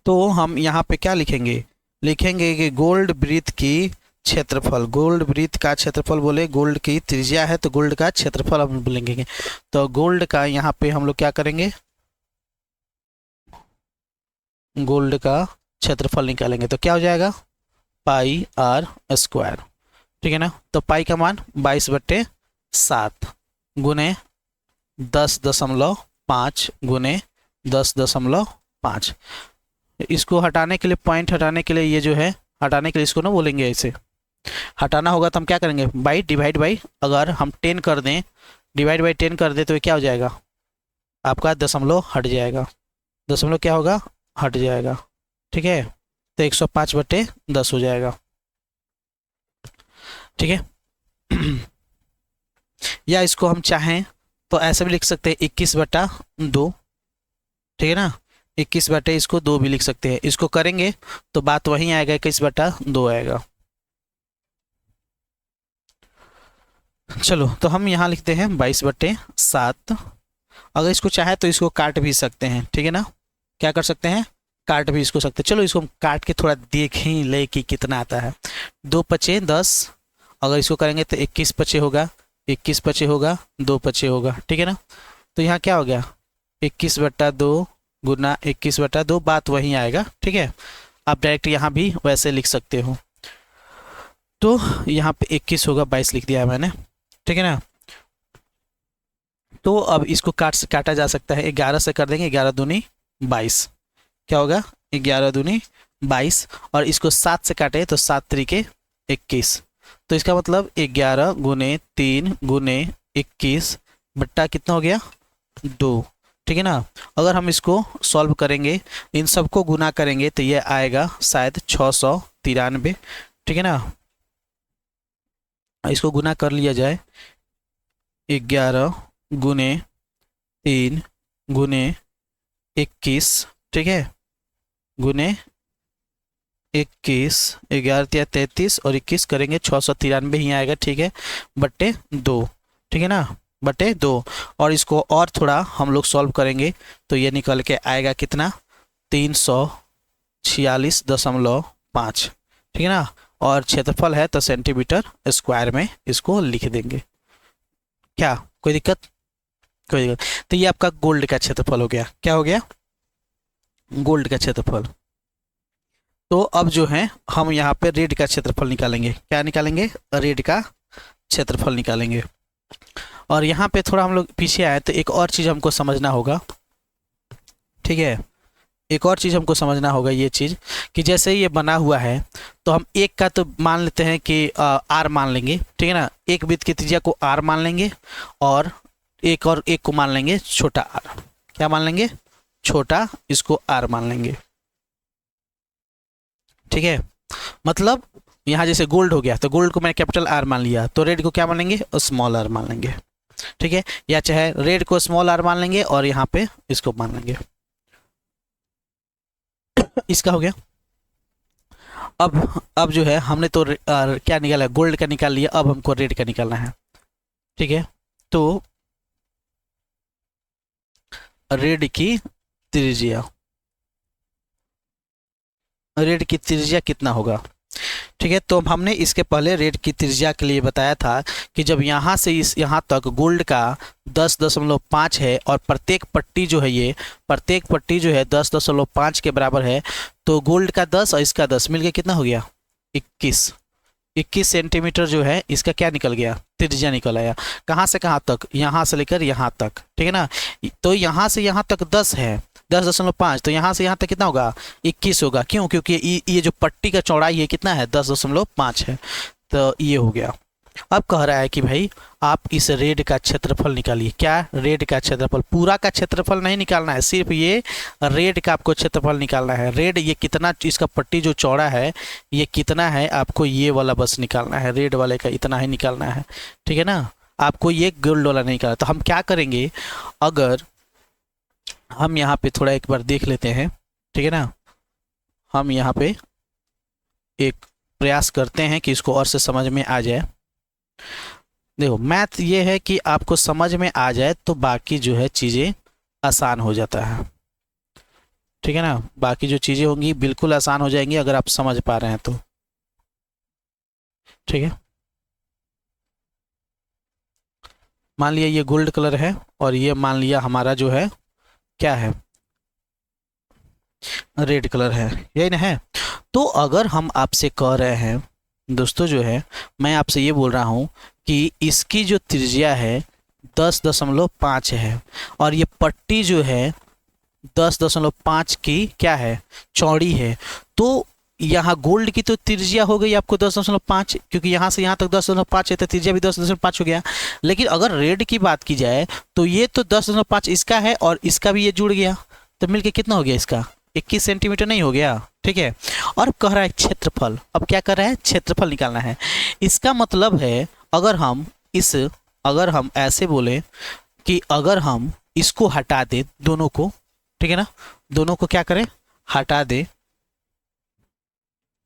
तो हम यहाँ पे क्या लिखेंगे? लिखेंगे कि गोल्ड ब्रीथ की क्षेत्रफल, गोल्ड ब्रीथ का क्षेत्रफल बोले, गोल्ड की त्रिज्या है तो गोल्ड का क्षेत्रफल हम बोलेंगे। तो गोल्ड का यहाँ पे हम लोग क्या करेंगे? गोल्ड का क्षेत्रफल निकालेंगे तो क्या हो जाएगा? पाई आर स्क्वायर, ठीक है ना। तो पाई का मान 22/7 गुने 10.5 गुने 10.5। इसको हटाने के लिए, पॉइंट हटाने के लिए, ये जो है हटाने के लिए इसको ना बोलेंगे ऐसे, हटाना होगा तो हम क्या करेंगे? बाई डिवाइड बाई, अगर हम 10 कर दें, डिवाइड बाई 10 कर दें तो ये क्या हो जाएगा? आपका दशमलव हट जाएगा, दशमलव क्या होगा? हट जाएगा, ठीक है। तो 105/10 हो जाएगा, ठीक है। या इसको हम चाहें तो ऐसे भी लिख सकते हैं 21/2, ठीक है ना। 21/2 भी लिख सकते हैं। इसको करेंगे तो बात वही आएगा, 21/2 आएगा। चलो, तो हम यहाँ लिखते हैं 22/7। अगर इसको चाहे तो इसको काट भी सकते हैं, ठीक है ना। क्या कर सकते हैं? काट भी इसको सकते हैं। चलो इसको हम काट के थोड़ा देख ही ले कि कितना आता है। 2×5 = 10, अगर इसको करेंगे तो 21×5 होगा, 21×5 होगा, 2×5 होगा, ठीक है ना। तो यहाँ क्या हो गया? 21/2 गुना 21/2, बात वही आएगा, ठीक है। आप डायरेक्ट यहाँ भी वैसे लिख सकते हो। तो यहाँ पे 21 होगा, 22 लिख दिया है मैंने, ठीक है ना। तो अब इसको काटा जा सकता है, 11 से कर देंगे, 11 दूनी 22, क्या होगा? 11 दूनी 22। और इसको 7 से काटे तो 7 त्रिके 21। तो इसका मतलब 11 गुने 3 गुने 21 बट्टा कितना हो गया? 2, ठीक है ना। अगर हम इसको सॉल्व करेंगे, इन सबको गुना करेंगे तो ये आएगा शायद 693, ठीक है ना। इसको गुना कर लिया जाए, 11 गुने 3 गुने 21, ठीक है, गुने 21, 11 × 33 और 21 करेंगे 693 ही आएगा, ठीक है, बट्टे 2, ठीक है ना, बटे 2। और इसको और थोड़ा हम लोग सॉल्व करेंगे तो ये निकल के आएगा कितना? 346.5, ठीक है ना। और क्षेत्रफल है तो सेंटीमीटर स्क्वायर में इसको लिख देंगे। क्या कोई दिक्कत? कोई दिक्कत। तो ये आपका गोल्ड का क्षेत्रफल हो गया। क्या हो गया? गोल्ड का क्षेत्रफल। तो अब जो है हम यहाँ पे रेड का क्षेत्रफल निकालेंगे। क्या निकालेंगे? रेड का क्षेत्रफल निकालेंगे। और यहाँ पे थोड़ा हम लोग पीछे आए तो एक और चीज़ हमको समझना होगा, ठीक है। एक और चीज़ हमको समझना होगा ये चीज़ कि जैसे ये बना हुआ है तो हम एक का तो मान लेते हैं कि आर मान लेंगे, ठीक है ना, एक वृत्त की त्रिज्या को आर मान लेंगे और एक को मान लेंगे छोटा आर। क्या मान लेंगे? छोटा, इसको आर मान लेंगे, ठीक है। मतलब यहाँ जैसे गोल्ड हो गया तो गोल्ड को मैंने कैपिटल आर मान लिया, तो रेड को क्या मान लेंगे? स्मॉल आर मान लेंगे, ठीक है। या चाहे रेड को स्मॉल आर मान लेंगे और यहाँ पे इसको मान लेंगे। इसका हो गया। अब जो है हमने तो क्या निकाला? गोल्ड का निकाल लिया, अब हमको रेड का निकालना है, ठीक है। तो रेड की त्रिज्या, रेड की त्रिज्या कितना होगा? ठीक है, तो हमने इसके पहले रेड की त्रिज्या के लिए बताया था कि जब यहाँ से इस यहाँ तक गोल्ड का 10.5 है और प्रत्येक पट्टी जो है ये प्रत्येक पट्टी जो है 10.5 के बराबर है, तो गोल्ड का 10 और इसका 10 मिलके कितना हो गया? 21 सेंटीमीटर जो है इसका क्या निकल गया? त्रिज्या निकल आया। कहाँ से कहाँ तक? यहाँ से लेकर यहाँ तक, ठीक है ना। तो यहाँ से यहाँ तक 10 है, 10.5, तो यहाँ से यहाँ तक कितना होगा? 21 होगा। क्यों? क्योंकि ये जो पट्टी का चौड़ाई है कितना है? 10.5 है। तो ये हो गया। अब कह रहा है कि भाई आप इस रेड का क्षेत्रफल निकालिए। क्या? रेड का क्षेत्रफल। पूरा का क्षेत्रफल नहीं निकालना है, सिर्फ ये रेड का आपको क्षेत्रफल निकालना है। रेड ये कितना, इसका पट्टी जो चौड़ा है ये कितना है, आपको ये वाला बस निकालना है। रेड वाले का इतना ही निकालना है, ठीक है ना। आपको ये गोल्ड वाला नहीं निकालना। तो हम क्या करेंगे, अगर हम यहाँ पे थोड़ा एक बार देख लेते हैं, ठीक है ना। हम यहाँ पे एक प्रयास करते हैं कि इसको और से समझ में आ जाए। देखो, मैथ ये है कि आपको समझ में आ जाए तो बाकी जो है चीज़ें आसान हो जाता है, ठीक है ना। बाकी जो चीज़ें होंगी बिल्कुल आसान हो जाएंगी अगर आप समझ पा रहे हैं तो, ठीक है। मान लिया ये गोल्ड कलर है और ये मान लिया हमारा जो है क्या है? रेड कलर है, यही ना है। तो अगर हम आपसे कह रहे हैं दोस्तों, जो है मैं आपसे ये बोल रहा हूँ कि इसकी जो त्रिज्या है 10.5 है और ये पट्टी जो है 10.5 की क्या है? चौड़ी है। तो यहाँ गोल्ड की तो त्रिज्या हो गई आपको 10.5, क्योंकि यहाँ से यहाँ तक 10.5 है तो त्रिज्या भी 10.5 हो गया। लेकिन अगर रेड की बात की जाए तो ये तो 10.5 इसका है और इसका भी ये जुड़ गया, तो मिलके कितना हो गया? इसका 21 सेंटीमीटर नहीं हो गया, ठीक है। और कह रहा है क्षेत्रफल। अब क्या कर रहा है? क्षेत्रफल निकालना है। इसका मतलब है अगर हम ऐसे बोले कि अगर हम इसको हटा दें दोनों को, ठीक है ना, दोनों को क्या करें? हटा दें।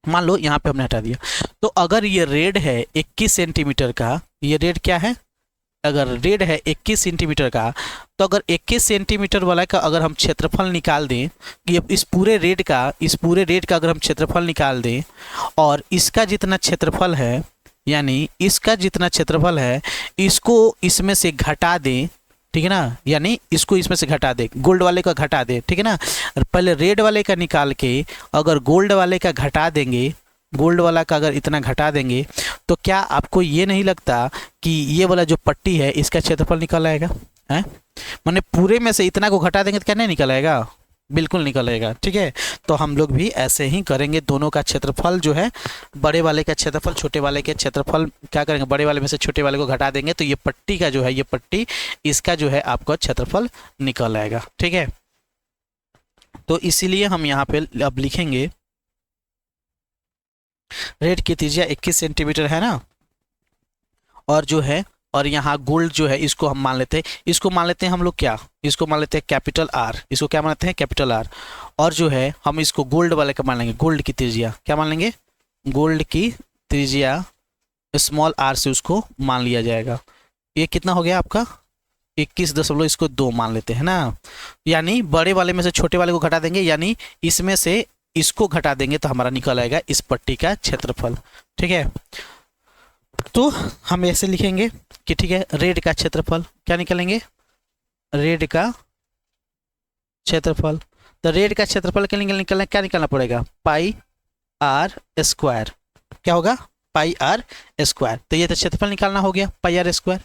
मान लो यहाँ पे हमने हटा दिया, तो अगर ये रेड है 21 सेंटीमीटर का, ये रेड क्या है? अगर रेड है 21 सेंटीमीटर का, तो अगर 21 सेंटीमीटर वाला का अगर हम क्षेत्रफल निकाल दें, कि इस पूरे रेड का अगर हम क्षेत्रफल निकाल दें और इसका जितना क्षेत्रफल है, यानी इसका जितना क्षेत्रफल है इसको इसमें से घटा दें, ठीक है ना, यानी इसको इसमें से घटा दे, गोल्ड वाले का घटा दे, ठीक है ना। पहले रेड वाले का निकाल के अगर गोल्ड वाले का घटा देंगे, गोल्ड वाला का अगर इतना घटा देंगे, तो क्या आपको ये नहीं लगता कि ये वाला जो पट्टी है इसका क्षेत्रफल निकल आएगा? हैं? माने पूरे में से इतना को घटा देंगे तो क्या नहीं निकल आएगा? बिल्कुल निकल आएगा, ठीक है। तो हम लोग भी ऐसे ही करेंगे। दोनों का क्षेत्रफल जो है, बड़े वाले का क्षेत्रफल छोटे वाले के क्षेत्रफल क्या करेंगे? बड़े वाले में से छोटे वाले को घटा देंगे, तो ये पट्टी का जो है, ये पट्टी इसका जो है आपका क्षेत्रफल निकल आएगा, ठीक है। तो इसीलिए हम यहाँ पे अब लिखेंगे रेड की त्रिज्या 21 सेंटीमीटर है ना, और जो है और यहाँ गोल्ड जो है इसको हम मान लेते हैं, इसको मान लेते हैं हम लोग क्या? इसको मान लेते हैं कैपिटल आर। इसको क्या मान लेते हैं? Capital R. और जो है हम इसको गोल्ड वाले का मान लेंगे, गोल्ड की त्रिज्या क्या मान लेंगे? गोल्ड की त्रिज्या स्मॉल आर से उसको मान लिया जाएगा। ये कितना हो गया आपका? 21 इसको 2 मान लेते हैं ना, यानी बड़े वाले में से छोटे वाले को घटा देंगे, यानी इसमें से इसको घटा देंगे तो हमारा निकल आएगा इस पट्टी का क्षेत्रफल, ठीक है। तो हम ऐसे लिखेंगे कि ठीक है, रेड का क्षेत्रफल क्या निकलेंगे? रेड का क्षेत्रफल। तो रेड का क्षेत्रफल के लिए निकलना क्या निकालना पड़ेगा? पाई आर स्क्वायर। क्या होगा? पाई आर स्क्वायर। तो ये तो क्षेत्रफल निकालना हो गया, पाई आर स्क्वायर,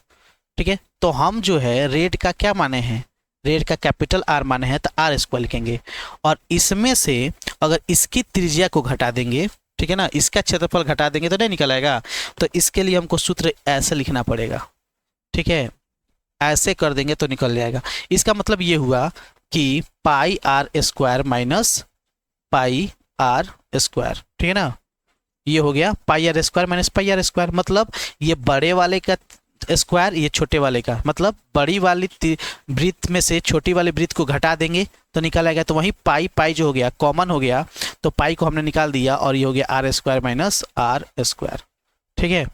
ठीक है। तो हम जो है रेड का क्या माने हैं? रेड का कैपिटल आर माने हैं तो आर स्क्वायर लिखेंगे, और इसमें से अगर इसकी त्रिज्या को घटा देंगे, ठीक है ना, इसका क्षेत्रफल घटा देंगे तो नहीं निकल आएगा। तो इसके लिए हमको सूत्र ऐसे लिखना पड़ेगा, ठीक है, ऐसे कर देंगे तो निकल जाएगा। इसका मतलब ये हुआ कि pi r square minus pi r square, ठीक है ना, ये हो गया pi r square minus pi r square. मतलब ये बड़े वाले का स्क्वायर, ये छोटे वाले का, मतलब बड़ी वाली वृत्त में से छोटी वाली वृत्त को घटा देंगे तो निकल आएगा। तो वहीं पाई पाई जो हो गया कॉमन हो गया, तो पाई को हमने निकाल दिया और ये हो गया R square minus R square, ठीक है।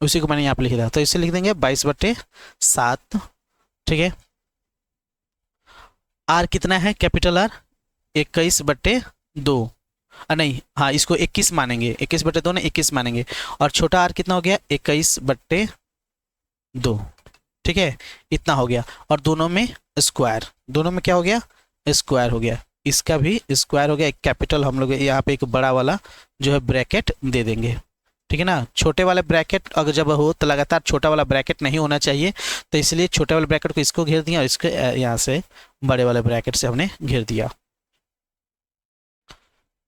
उसी को मैंने यहाँ पे लिख दिया, तो इसे लिख देंगे 22/7, ठीक है। आर कितना है कैपिटल आर, 21/2, नहीं हाँ, इसको 21 मानेंगे, 21/2 ने 21 मानेंगे, और छोटा आर कितना हो गया 21/2, ठीक है, इतना हो गया। और दोनों में स्क्वायर, दोनों में क्या हो गया स्क्वायर हो गया, इसका भी स्क्वायर हो गया। एक कैपिटल हम लोग यहाँ पे एक बड़ा वाला जो है ब्रैकेट दे देंगे, ठीक है ना। छोटे वाले ब्रैकेट अगर जब हो तो लगातार छोटा वाला ब्रैकेट नहीं होना चाहिए, तो इसलिए छोटे वाले ब्रैकेट को इसको घेर दिया और इसके यहाँ से बड़े वाले ब्रैकेट से हमने घेर दिया।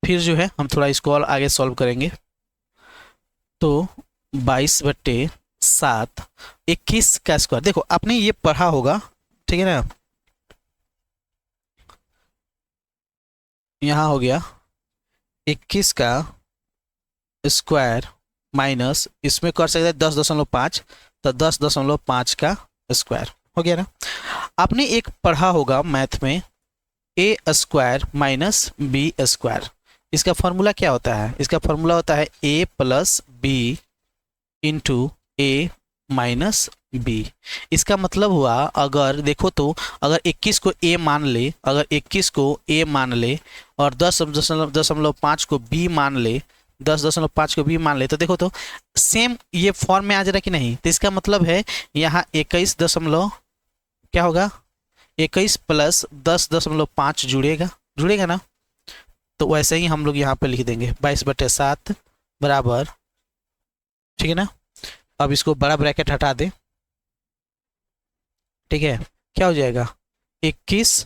फिर जो है हम थोड़ा इसको और आगे सॉल्व करेंगे। तो 22/7, 21 का स्क्वायर, देखो आपने ये पढ़ा होगा, ठीक है ना। यहाँ हो गया 21 का स्क्वायर माइनस, इसमें कर सकते हैं 10.5, तो 10.5 का स्क्वायर हो गया ना। आपने एक पढ़ा होगा मैथ में A square minus B square, इसका फॉर्मूला क्या होता है, इसका फॉर्मूला होता है a plus B into A minus B. इसका मतलब हुआ, अगर देखो तो अगर 21 को a मान ले, अगर 21 को a मान ले और 10.5 को b मान ले, 10.5 को b मान ले, तो देखो तो सेम ये फॉर्म में आ जा रहा कि नहीं। तो इसका मतलब है यहाँ 21 दशमलव क्या होगा 21 प्लस 10.5 जुड़ेगा ना। तो वैसे ही हम लोग यहाँ पे लिख देंगे 22/7 बराबर, ठीक है ना। अब इसको बड़ा ब्रैकेट हटा दे, ठीक है, क्या हो जाएगा 21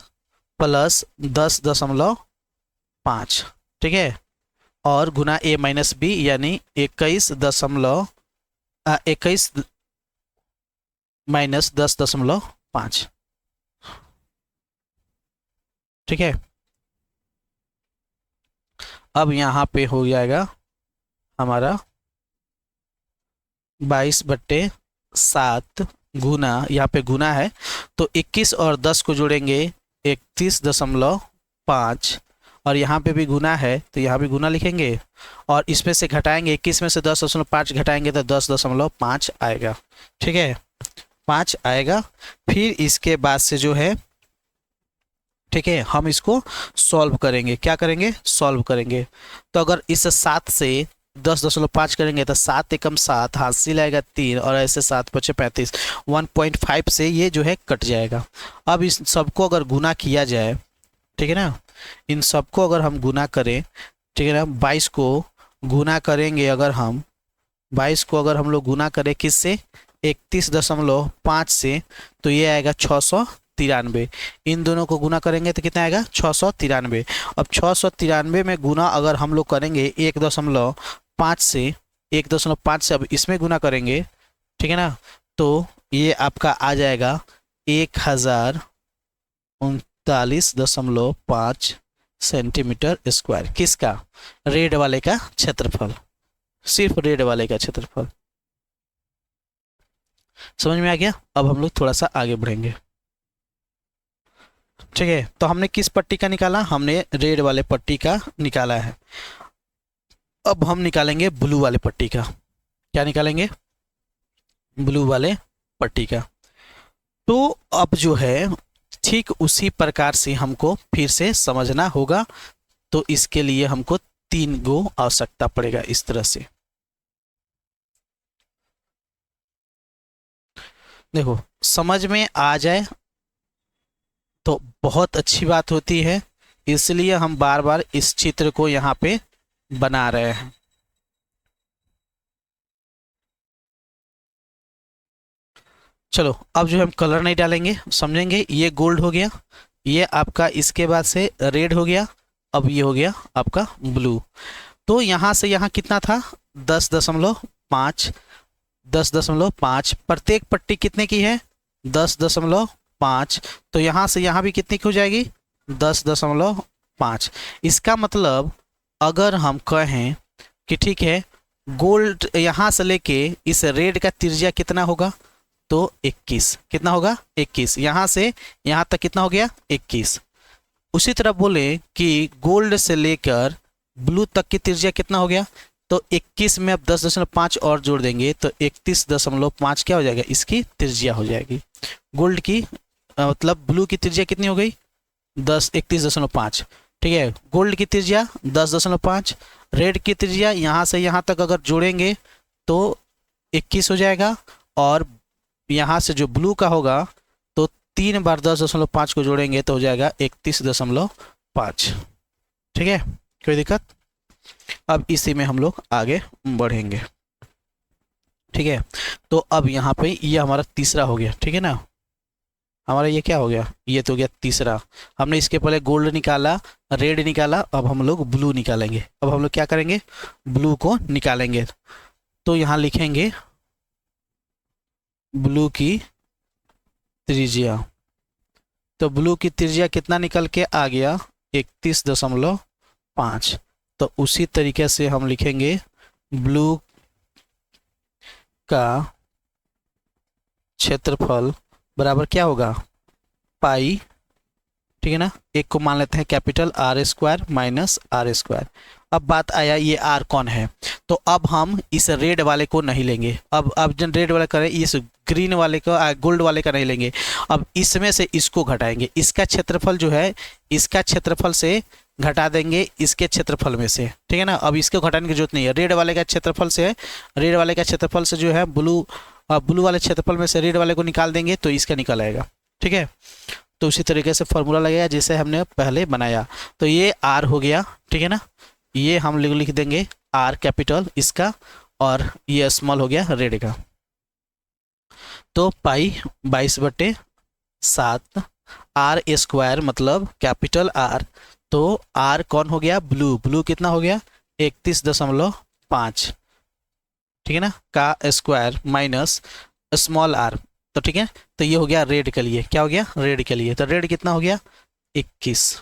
प्लस 10.5, ठीक है, और गुना a माइनस बी, यानी 21 माइनस 10.5, ठीक है। अब यहाँ पे हो जाएगा हमारा 22/7 गुना, यहाँ पे गुना है तो 21 और 10 को जोड़ेंगे 31.5, और यहाँ पे भी गुना है तो यहाँ भी गुना लिखेंगे, और इसमें से घटाएंगे 21 में से 10.5 घटाएंगे तो 10.5 आएगा, ठीक है, 5 आएगा। फिर इसके बाद से जो है, ठीक है, हम इसको सॉल्व करेंगे, क्या करेंगे सॉल्व करेंगे। तो अगर इस 7 से 10.5 करेंगे तो 7 एकम 7, हासिल आएगा 3, और ऐसे 7×5 = 35, 1.5 से ये जो है कट जाएगा। अब इस सबको अगर गुना किया जाए, ठीक है ना, इन सबको अगर हम गुना करें, ठीक है ना, 22 को गुना करेंगे, अगर हम 22 को अगर हम लोग गुना करें किससे 31.5 से, तो ये आएगा 693। इन दोनों को गुना करेंगे तो कितना आएगा 693। अब 693 में गुना अगर हम लोग करेंगे 1.5 से, 1.5 से अब इसमें गुना करेंगे, ठीक है ना, तो ये आपका आ जाएगा 1039.5 सेंटीमीटर स्क्वायर। किसका रेड वाले का क्षेत्रफल, सिर्फ रेड वाले का क्षेत्रफल। समझ में आ गया। अब हम लोग थोड़ा सा आगे बढ़ेंगे, ठीक है। तो हमने किस पट्टी का निकाला, हमने रेड वाले पट्टी का निकाला है। अब हम निकालेंगे ब्लू वाले पट्टी का। क्या निकालेंगे ब्लू वाले पट्टी का। तो अब जो है ठीक उसी प्रकार से हमको फिर से समझना होगा, तो इसके लिए हमको 3 गो आवश्यकता पड़ेगा इस तरह से। देखो समझ में आ जाए तो बहुत अच्छी बात होती है, इसलिए हम बार बार इस चित्र को यहाँ पे बना रहे हैं। चलो अब जो है हम कलर नहीं डालेंगे, समझेंगे। ये गोल्ड हो गया, ये आपका इसके बाद से रेड हो गया, अब ये हो गया आपका ब्लू। तो यहाँ से यहाँ कितना था, 10.5, 10.5। प्रत्येक पट्टी कितने की है, 10.5। तो यहाँ से यहाँ भी कितनी की हो जाएगी, 10.5। इसका मतलब अगर हम कहें कि ठीक है, गोल्ड यहाँ से लेके इस रेड का त्रिज्या कितना होगा, तो 21। कितना होगा, 21। यहाँ से यहाँ तक कितना हो गया, 21। उसी तरह बोले कि गोल्ड से लेकर ब्लू तक की त्रिज्या कितना हो गया, तो 21 में अब 10.5 और जोड़ देंगे तो 31.5 क्या हो जाएगा, इसकी त्रिज्या हो जाएगी। गोल्ड की मतलब ब्लू की त्रिज्या कितनी हो गई, 31.5। ठीक है, गोल्ड की त्रिज्या 10.5, रेड की त्रिज्या यहाँ से यहाँ तक अगर जोड़ेंगे तो 21 हो जाएगा, और यहाँ से जो ब्लू का होगा तो 3 बार 10.5 को जोड़ेंगे तो हो जाएगा 31.5। ठीक है, कोई दिक्कत। अब इसी में हम लोग आगे बढ़ेंगे। ठीक है, तो अब यहाँ पे ये हमारा तीसरा हो गया। ठीक है ना, हमारा ये क्या हो गया, ये तो हो गया तीसरा। हमने इसके पहले गोल्ड निकाला, रेड निकाला, अब हम लोग ब्लू निकालेंगे। अब हम लोग क्या करेंगे, ब्लू को निकालेंगे। तो यहाँ लिखेंगे ब्लू की त्रिज्या। तो ब्लू की त्रिज्या कितना निकल के आ गया, 31.5। तो उसी तरीके से हम लिखेंगे ब्लू का क्षेत्रफल बराबर क्या होगा, पाई। ठीक है ना, एक को मान लेते हैं कैपिटल R² माइनस R²। अब बात आया ये R कौन है, तो अब हम इस रेड वाले को नहीं लेंगे। अब जब रेड वाले करें, इस ग्रीन वाले को गोल्ड वाले का नहीं लेंगे। अब इसमें से इसको घटाएंगे, इसका क्षेत्रफल जो है इसका क्षेत्रफल से घटा देंगे इसके क्षेत्रफल में से। ठीक है ना, अब इसको घटाने की जरूरत नहीं है, रेड वाले का क्षेत्रफल से, रेड वाले का क्षेत्रफल से जो है ब्लू वाले क्षेत्रफल में से रेड वाले को निकाल देंगे तो इसका निकल आएगा। ठीक है, तो उसी तरीके से फॉर्मूला लगेगा जैसे हमने पहले बनाया। तो ये R हो गया। ठीक है ना, ये हम लिख देंगे R कैपिटल इसका, और ये स्मॉल हो गया रेड का। तो पाई 22/7 R² मतलब कैपिटल R। तो R कौन हो गया, ब्लू कितना हो गया, 31.5। ठीक है ना, का स्क्वायर माइनस स्मॉल r। तो ठीक है, तो ये हो गया रेड के लिए, क्या हो गया, रेड के लिए। तो रेड कितना हो गया, 21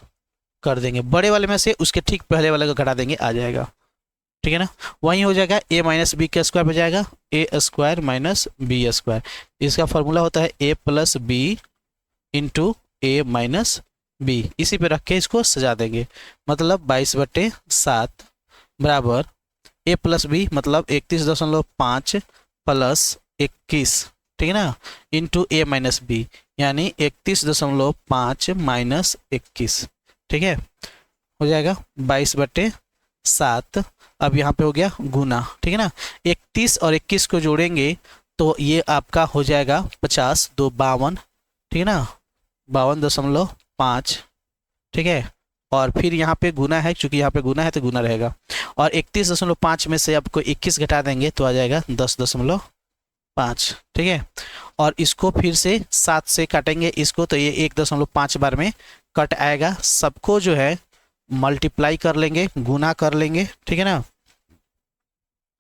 कर देंगे। बड़े वाले में से उसके ठीक पहले वाले को घटा देंगे, आ जाएगा। ठीक है ना, वहीं हो जाएगा a माइनस बी का स्क्वायर हो जाएगा, A² माइनस B²। इसका फॉर्मूला होता है A+B into A minus B. इसी पे रख के इसको सजा देंगे, मतलब 22/7 बराबर A+B मतलब 31.5 प्लस 21। ठीक है ना, इंटू A माइनस बी यानी 31.5 माइनस 21। ठीक है, हो जाएगा 22/7। अब यहाँ पे हो गया गुना। ठीक है ना, 31 और 21 को जोड़ेंगे तो ये आपका हो जाएगा 50 2 52। ठीक है ना, 52.5। ठीक है, और फिर यहाँ पे गुना है, क्योंकि यहाँ पे गुना है तो गुना रहेगा। और 31.5 में से आपको 21 घटा देंगे तो आ जाएगा 10.5। ठीक है, और इसको फिर से 7 से काटेंगे इसको, तो ये 1.5 बार में कट आएगा। सबको जो है मल्टीप्लाई कर लेंगे, गुना कर लेंगे। ठीक है ना,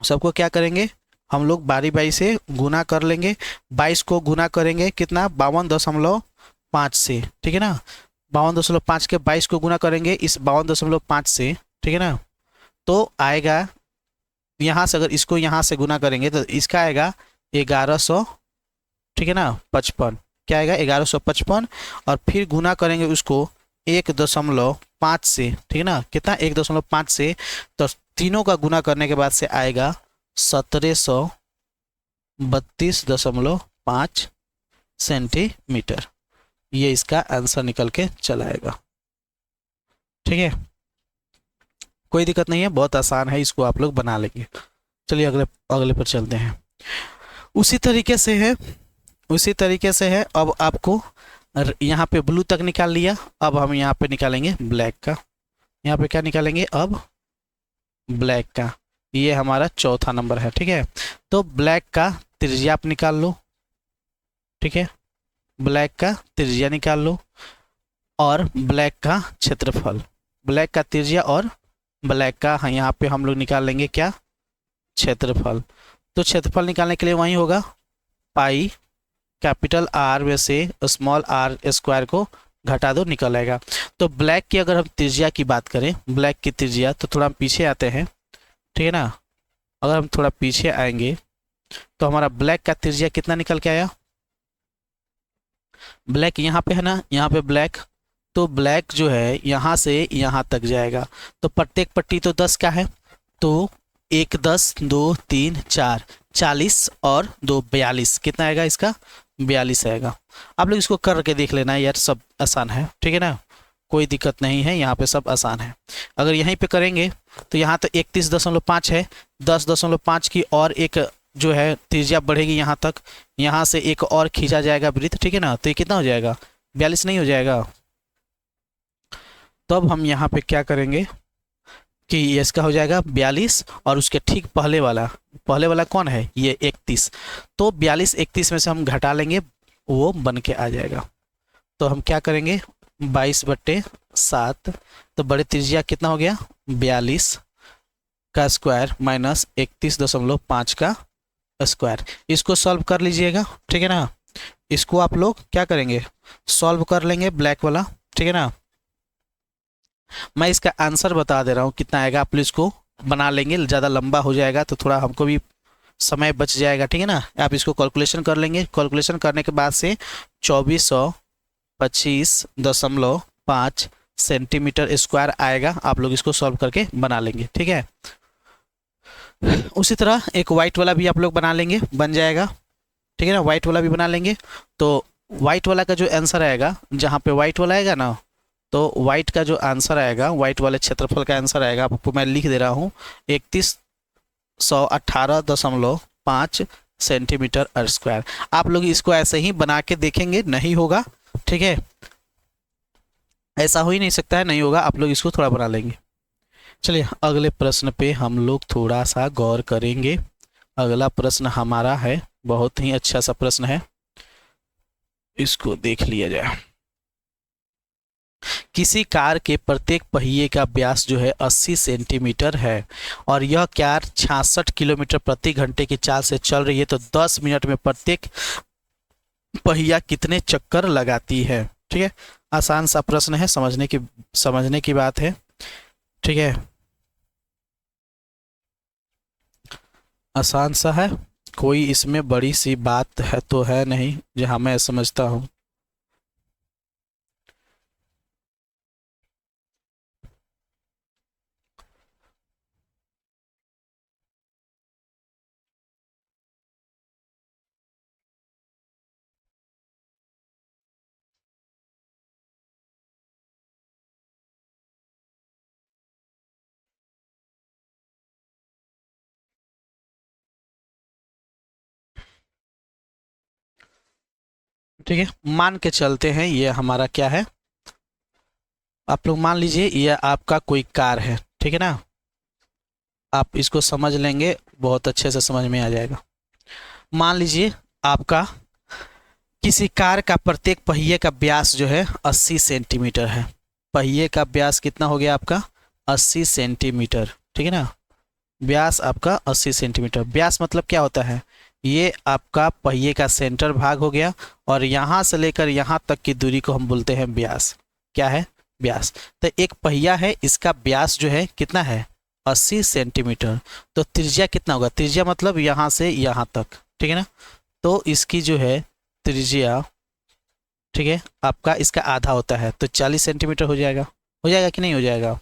सबको क्या करेंगे हम लोग बारी बारी से गुना कर लेंगे। 22 को गुना करेंगे कितना, 52.5 से। ठीक है ना, 52.5 के 22 को गुना करेंगे इस 52.5 से। ठीक है ना, तो आएगा यहाँ से, अगर इसको यहाँ से गुना करेंगे तो इसका आएगा 1100। ठीक है ना, 55 क्या आएगा, 1155। और फिर गुना करेंगे उसको 1.5 से। ठीक है ना, कितना, 1.5 से। तो तीनों का गुना करने के बाद से आएगा 1732.5 सेंटीमीटर। ये इसका आंसर निकल के चला आएगा। ठीक है, कोई दिक्कत नहीं है, बहुत आसान है, इसको आप लोग बना लेंगे। चलिए अगले पर चलते हैं। उसी तरीके से है। अब आपको यहाँ पे ब्लू तक निकाल लिया, अब हम यहाँ पे निकालेंगे ब्लैक का। यहाँ पे क्या निकालेंगे, अब ब्लैक का। ये हमारा चौथा नंबर है। ठीक है, तो ब्लैक का त्रिज्या आप निकाल लो। ठीक है, ब्लैक का त्रिज्या निकाल लो और ब्लैक का क्षेत्रफल, ब्लैक का त्रिज्या और ब्लैक का, हाँ यहाँ पे हम लोग निकाल लेंगे क्या, क्षेत्रफल। तो क्षेत्रफल निकालने के लिए वही होगा पाई कैपिटल आर में से स्मॉल आर स्क्वायर को घटा दो, निकल आएगा। तो ब्लैक की अगर हम त्रिज्या की बात करें, ब्लैक की त्रिज्या, तो थोड़ा हम पीछे आते हैं, ठीक है ना। अगर हम थोड़ा पीछे आएंगे तो हमारा ब्लैक का त्रिज्या कितना निकल के आया, ब्लैक यहाँ पे है ना, यहाँ पे ब्लैक, तो ब्लैक जो है यहाँ से यहाँ तक जाएगा, तो प्रत्येक पट्टी तो 10 का है, तो 1 10 2 3 4 40 और 2 42, कितना आएगा इसका, 42 आएगा। आप लोग इसको करके देख लेना यार, सब आसान है, ठीक है ना, कोई दिक्कत नहीं है, यहाँ पे सब आसान है। अगर यहीं पे करेंगे तो यहाँ तो 31.5 है, 10.5 की और एक जो है त्रिज्या बढ़ेगी यहाँ तक, यहाँ से एक और खींचा जाएगा वृत्त, ठीक है ना, तो ये कितना हो जाएगा, 42 नहीं हो जाएगा। तो अब हम यहाँ पे क्या करेंगे कि ये इसका हो जाएगा 42 और उसके ठीक पहले वाला कौन है, ये 31, तो 42 31 में से हम घटा लेंगे, वो बन के आ जाएगा। तो हम क्या करेंगे 22/7, तो बड़े त्रिज्या कितना हो गया 42 का स्क्वायर माइनस 31.5 का स्क्वायर, इसको सॉल्व कर लीजिएगा, ठीक है ना। इसको आप लोग क्या करेंगे, सॉल्व कर लेंगे ब्लैक वाला, ठीक है ना। मैं इसका आंसर बता दे रहा हूँ कितना आएगा, आप लोग इसको बना लेंगे, ज़्यादा लंबा हो जाएगा तो थोड़ा हमको भी समय बच जाएगा, ठीक है ना। आप इसको कैलकुलेशन कर लेंगे, कैलकुलेशन करने के बाद से 2425.5 सेंटीमीटर स्क्वायर आएगा, आप लोग इसको सॉल्व करके बना लेंगे, ठीक है। उसी तरह एक वाइट वाला भी आप लोग बना लेंगे, बन जाएगा, ठीक है ना, वाइट वाला भी बना लेंगे। तो वाइट वाला का जो आंसर आएगा, जहाँ पे वाइट वाला आएगा ना, तो वाइट का जो आंसर आएगा, वाइट वाले क्षेत्रफल का आंसर आएगा, आपको मैं लिख दे रहा हूँ 3118.5 सेंटीमीटर स्क्वायर। आप लोग इसको ऐसे ही बना के देखेंगे, नहीं होगा, ठीक है, ऐसा हो ही नहीं सकता है, नहीं होगा, आप लोग इसको थोड़ा बना लेंगे। चलिए अगले प्रश्न पे हम लोग थोड़ा सा गौर करेंगे। अगला प्रश्न हमारा है, बहुत ही अच्छा सा प्रश्न है, इसको देख लिया जाए। किसी कार के प्रत्येक पहिए का व्यास जो है 80 सेंटीमीटर है और यह कार 66 किलोमीटर प्रति घंटे की चाल से चल रही है, तो 10 मिनट में प्रत्येक पहिया कितने चक्कर लगाती है, ठीक है। आसान सा प्रश्न है, समझने की बात है, ठीक है, आसान सा है, कोई इसमें बड़ी सी बात है तो है नहीं, जहाँ मैं समझता हूँ। ठीक है, मान के चलते हैं, ये हमारा क्या है, आप लोग मान लीजिए ये आपका कोई कार है, ठीक है ना, आप इसको समझ लेंगे, बहुत अच्छे से समझ में आ जाएगा। मान लीजिए आपका किसी कार का प्रत्येक पहिए का व्यास जो है 80 सेंटीमीटर है, पहिए का व्यास कितना हो गया आपका 80 सेंटीमीटर, ठीक है ना, व्यास आपका 80 सेंटीमीटर। व्यास मतलब क्या होता है, ये आपका पहिए का सेंटर भाग हो गया और यहाँ से लेकर यहाँ तक की दूरी को हम बोलते हैं व्यास, क्या है, व्यास। तो एक पहिया है, इसका व्यास जो है कितना है 80 सेंटीमीटर, तो त्रिज्या कितना होगा, त्रिज्या मतलब यहाँ से यहाँ तक, ठीक है ना, तो इसकी जो है त्रिज्या, ठीक है, आपका इसका आधा होता है, तो 40 सेंटीमीटर हो जाएगा कि नहीं हो जाएगा,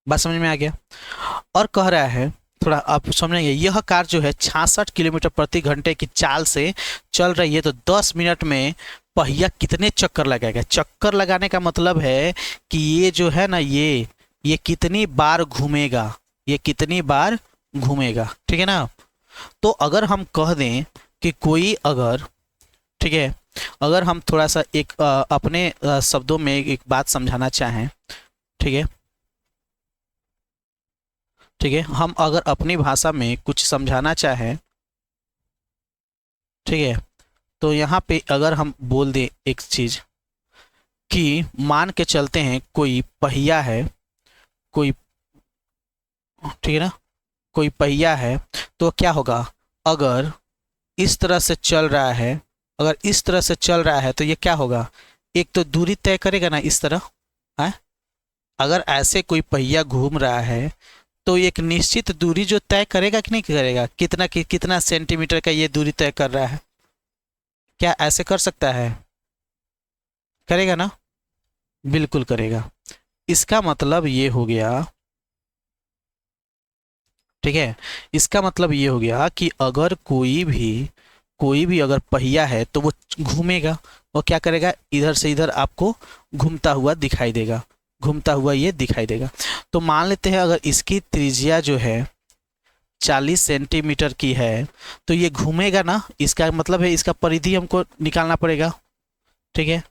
बात समझ में आ गया। और कह रहा है, थोड़ा आप समझेंगे, यह कार जो है 66 किलोमीटर प्रति घंटे की चाल से चल रही है, तो 10 मिनट में पहिया कितने चक्कर लगाएगा। चक्कर लगाने का मतलब है कि ये जो है ना, ये कितनी बार घूमेगा, ये कितनी बार घूमेगा, ठीक है ना। तो अगर हम कह दें कि कोई अगर, ठीक है, अगर हम थोड़ा सा एक अपने शब्दों में एक बात समझाना चाहें, ठीक है, ठीक है, हम अगर अपनी भाषा में कुछ समझाना चाहें, ठीक है, तो यहाँ पे अगर हम बोल दें एक चीज कि मान के चलते हैं कोई पहिया है, कोई, ठीक है ना, कोई पहिया है, तो क्या होगा, अगर इस तरह से चल रहा है, अगर इस तरह से चल रहा है तो ये क्या होगा, एक तो दूरी तय करेगा ना इस तरह है। अगर ऐसे कोई पहिया घूम रहा है तो एक निश्चित दूरी जो तय करेगा कि नहीं करेगा, कितना सेंटीमीटर का ये दूरी तय कर रहा है, क्या ऐसे कर सकता है, करेगा ना, बिल्कुल करेगा। इसका मतलब ये हो गया, ठीक है, इसका मतलब ये हो गया कि अगर कोई भी अगर पहिया है तो वो घूमेगा, और क्या करेगा, इधर से इधर आपको घूमता हुआ दिखाई देगा, घूमता हुआ ये दिखाई देगा। तो मान लेते हैं अगर इसकी त्रिज्या जो है 40 सेंटीमीटर की है, तो ये घूमेगा ना, इसका मतलब है इसका परिधि हमको निकालना पड़ेगा, ठीक है,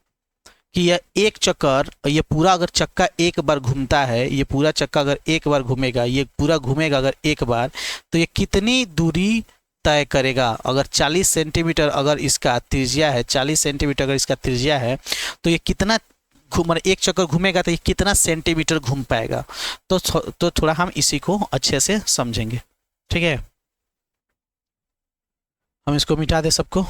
कि यह एक चक्कर, ये पूरा अगर चक्का एक बार घूमता है, ये पूरा चक्का अगर एक बार घूमेगा, ये पूरा घूमेगा अगर एक बार, तो ये कितनी दूरी तय करेगा। अगर 40 सेंटीमीटर अगर इसका त्रिज्या है, 40 सेंटीमीटर अगर इसका त्रिज्या है, तो ये कितना घूम, एक चक्कर घूमेगा तो ये कितना सेंटीमीटर घूम पाएगा। तो थोड़ा हम इसी को अच्छे से समझेंगे, ठीक है। हम इसको मिटा दें सबको।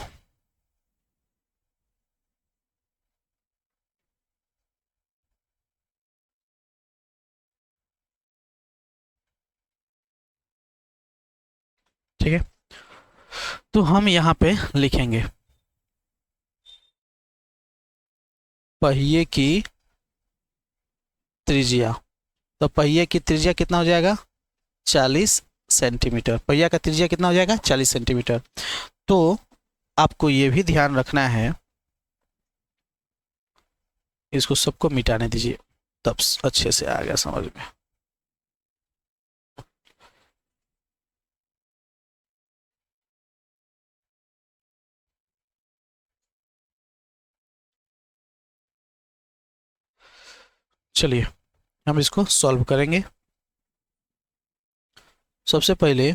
ठीक है, तो हम यहाँ पे लिखेंगे पहिए की त्रिज्या। तो पहिए की त्रिज्या कितना हो जाएगा, 40 सेंटीमीटर। पहिया का त्रिज्या कितना हो जाएगा, 40 सेंटीमीटर। तो आपको ये भी ध्यान रखना है, इसको सबको मिटाने दीजिए, तब अच्छे से आ गया समझ में। चलिए हम इसको सॉल्व करेंगे। सबसे पहले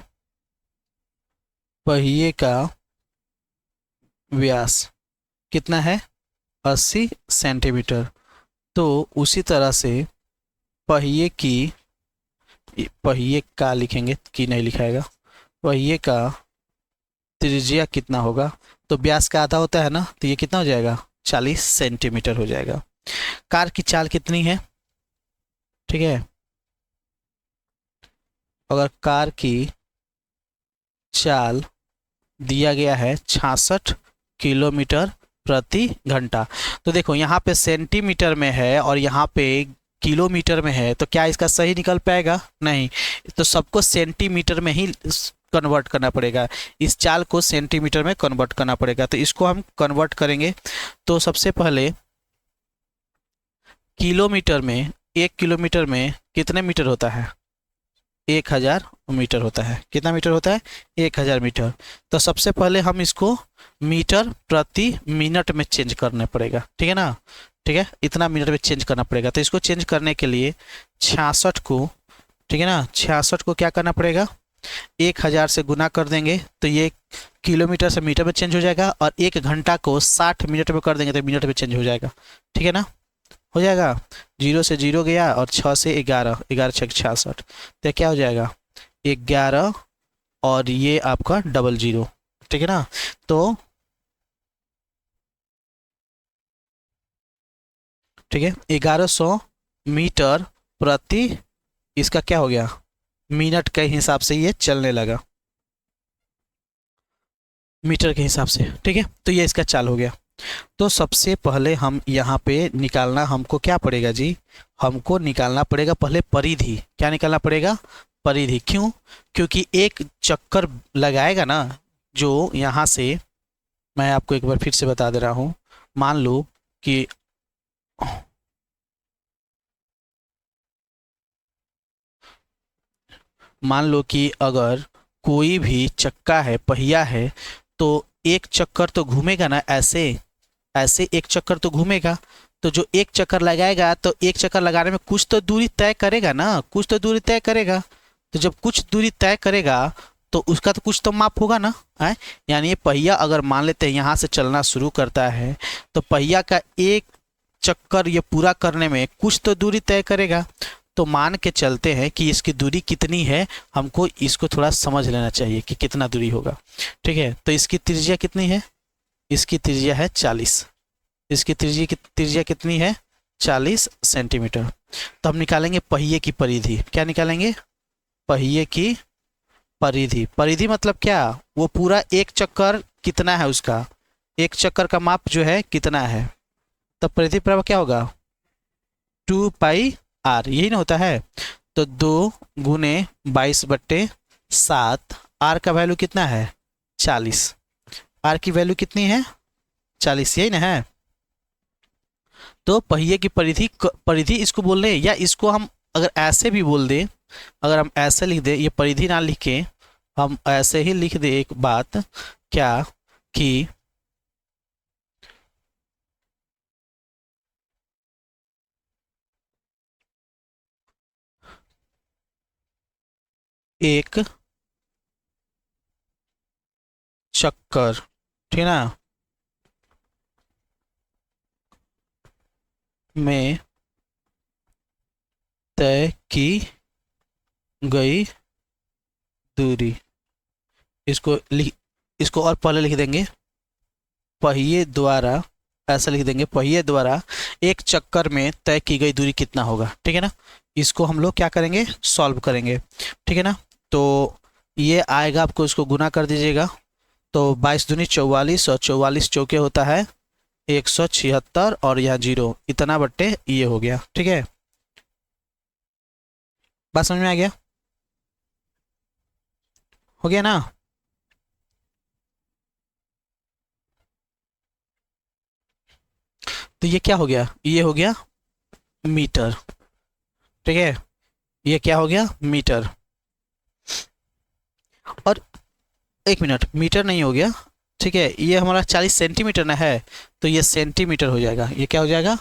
पहिए का व्यास कितना है, 80 सेंटीमीटर। तो उसी तरह से पहिए की, पहिए का लिखेंगे कि नहीं लिखाएगा, पहिए का त्रिज्या कितना होगा, तो व्यास का आधा होता है ना, तो ये कितना हो जाएगा, 40 सेंटीमीटर हो जाएगा। कार की चाल कितनी है, ठीक है, अगर कार की चाल दिया गया है 66 किलोमीटर प्रति घंटा, तो देखो यहाँ पे सेंटीमीटर में है और यहाँ पे किलोमीटर में है, तो क्या इसका सही निकल पाएगा, नहीं, तो सबको सेंटीमीटर में ही कन्वर्ट करना पड़ेगा, इस चाल को सेंटीमीटर में कन्वर्ट करना पड़ेगा। तो इसको हम कन्वर्ट करेंगे। तो सबसे पहले किलोमीटर में, 1 किलोमीटर में कितने मीटर होता है, 1000 मीटर होता है। कितना मीटर होता है, 1000 मीटर। तो सबसे पहले हम इसको मीटर प्रति मिनट में चेंज करना पड़ेगा, ठीक है ना, ठीक है, इतना मिनट में चेंज करना पड़ेगा। तो इसको चेंज करने के लिए 66 को, ठीक है ना, 66 को क्या करना पड़ेगा, 1000 से गुना कर देंगे तो ये किलोमीटर से मीटर में चेंज हो जाएगा, और 1 घंटा को 60 मिनट में कर देंगे तो मिनट में चेंज हो जाएगा, ठीक है ना, हो जाएगा। 0 से 0 गया और 6 से 11, 11 6 66, तो क्या हो जाएगा 11, और ये आपका 00, ठीक है ना। तो ठीक है, 1100 मीटर प्रति, इसका क्या हो गया, मिनट के हिसाब से ये चलने लगा, मीटर के हिसाब से, ठीक है। तो ये इसका चाल हो गया। तो सबसे पहले हम यहाँ पे निकालना हमको क्या पड़ेगा जी, हमको निकालना पड़ेगा पहले परिधि। क्या निकालना पड़ेगा, परिधि। क्यों, क्योंकि एक चक्कर लगाएगा ना, जो यहाँ से, मैं आपको एक बार फिर से बता दे रहा हूँ, मान लो कि अगर कोई भी चक्का है, पहिया है, तो एक चक्कर तो घूमेगा ना, ऐसे ऐसे एक चक्कर तो घूमेगा। तो जो एक चक्कर लगाएगा तो एक चक्कर लगाने में कुछ तो दूरी तय करेगा ना, कुछ तो दूरी तय करेगा। तो जब कुछ दूरी तय करेगा तो उसका तो कुछ तो माप होगा ना है। यानी ये पहिया अगर मान लेते हैं यहाँ से चलना शुरू करता है तो पहिया का एक चक्कर ये पूरा करने में कुछ तो दूरी तय करेगा। तो मान के चलते हैं कि इसकी दूरी कितनी है, हमको इसको थोड़ा समझ लेना चाहिए कि कितना दूरी होगा। ठीक है, तो इसकी त्रिज्या कितनी है, इसकी त्रिज्या है 40। इसकी त्रिज्या कितनी है, 40 सेंटीमीटर। तो हम निकालेंगे पहिए की परिधि। क्या निकालेंगे, पहिए की परिधि। परिधि मतलब क्या, वो पूरा एक चक्कर कितना है, उसका एक चक्कर का माप जो है कितना है। तब परिधि बराबर क्या होगा, 2πr, यही ना होता है। तो 2 गुने 22/7, आर का वैल्यू कितना है 40। आर की वैल्यू कितनी है 40, यही ना है। तो पहिए की परिधि इसको बोल रहे हैं, या इसको हम अगर ऐसे भी बोल दें, अगर हम ऐसे लिख दें, ये परिधि ना लिख के हम ऐसे ही लिख दें एक बात, क्या कि एक चक्कर, ठीक है ना, में तय की गई दूरी, इसको और पहले लिख देंगे, पहिए द्वारा, ऐसा लिख देंगे, पहिए द्वारा एक चक्कर में तय की गई दूरी कितना होगा। ठीक है ना, इसको हम लोग क्या करेंगे, सॉल्व करेंगे। ठीक है ना, तो ये आएगा, आपको इसको गुना कर दीजिएगा। तो 22 दूनी 44 और 44 चौके होता है 176 और यह 0 इतना बट्टे ये हो गया। ठीक है, बात समझ में आ गया, हो गया ना। तो ये क्या हो गया, ये हो गया मीटर। ठीक है, ये क्या हो गया, मीटर। और एक मिनट, मीटर नहीं हो गया, ठीक है, ये हमारा 40 सेंटीमीटर ना है, तो ये सेंटीमीटर हो जाएगा। ये क्या हो जाएगा,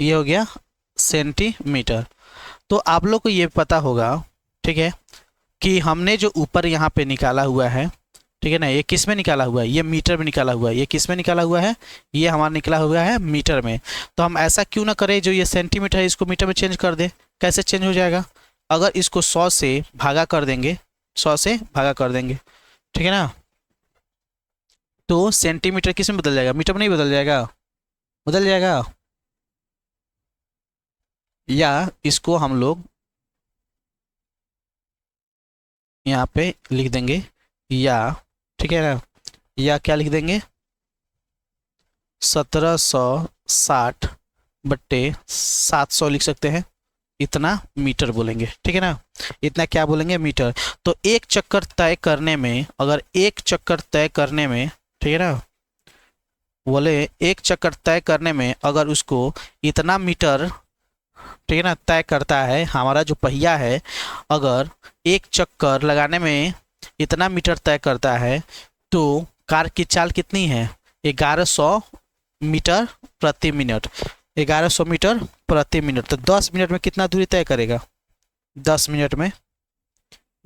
ये हो गया सेंटीमीटर। तो आप लोग को ये पता होगा, ठीक है, कि हमने जो ऊपर यहाँ पे निकाला हुआ है, ठीक है ना, ये किस में निकाला हुआ है, ये मीटर में निकाला हुआ है। ये किस में निकाला हुआ है, ये हमारा निकला हुआ है मीटर में। तो हम ऐसा क्यों ना करें, जो ये सेंटीमीटर है इसको मीटर में चेंज कर दे। कैसे चेंज हो जाएगा, अगर इसको 100 से भागा कर देंगे, 100 से भागा कर देंगे, ठीक है ना, तो सेंटीमीटर किस में बदल जाएगा, मीटर में नहीं बदल जाएगा, बदल जाएगा। या इसको हम लोग यहाँ पे लिख देंगे, या ठीक है ना, या क्या लिख देंगे, 1760/700 लिख सकते हैं, इतना मीटर बोलेंगे। ठीक है ना, इतना क्या बोलेंगे, मीटर। तो एक चक्कर तय करने में, अगर एक चक्कर तय करने में, ठीक है ना, बोले एक चक्कर तय करने में अगर उसको इतना मीटर, ठीक है ना, तय करता है, हमारा जो पहिया है अगर एक चक्कर लगाने में इतना मीटर तय करता है, तो कार की चाल कितनी है, 1100 मीटर प्रति मिनट। 1100 मीटर प्रति मिनट, तो 10 मिनट में कितना दूरी तय करेगा, 10 मिनट में,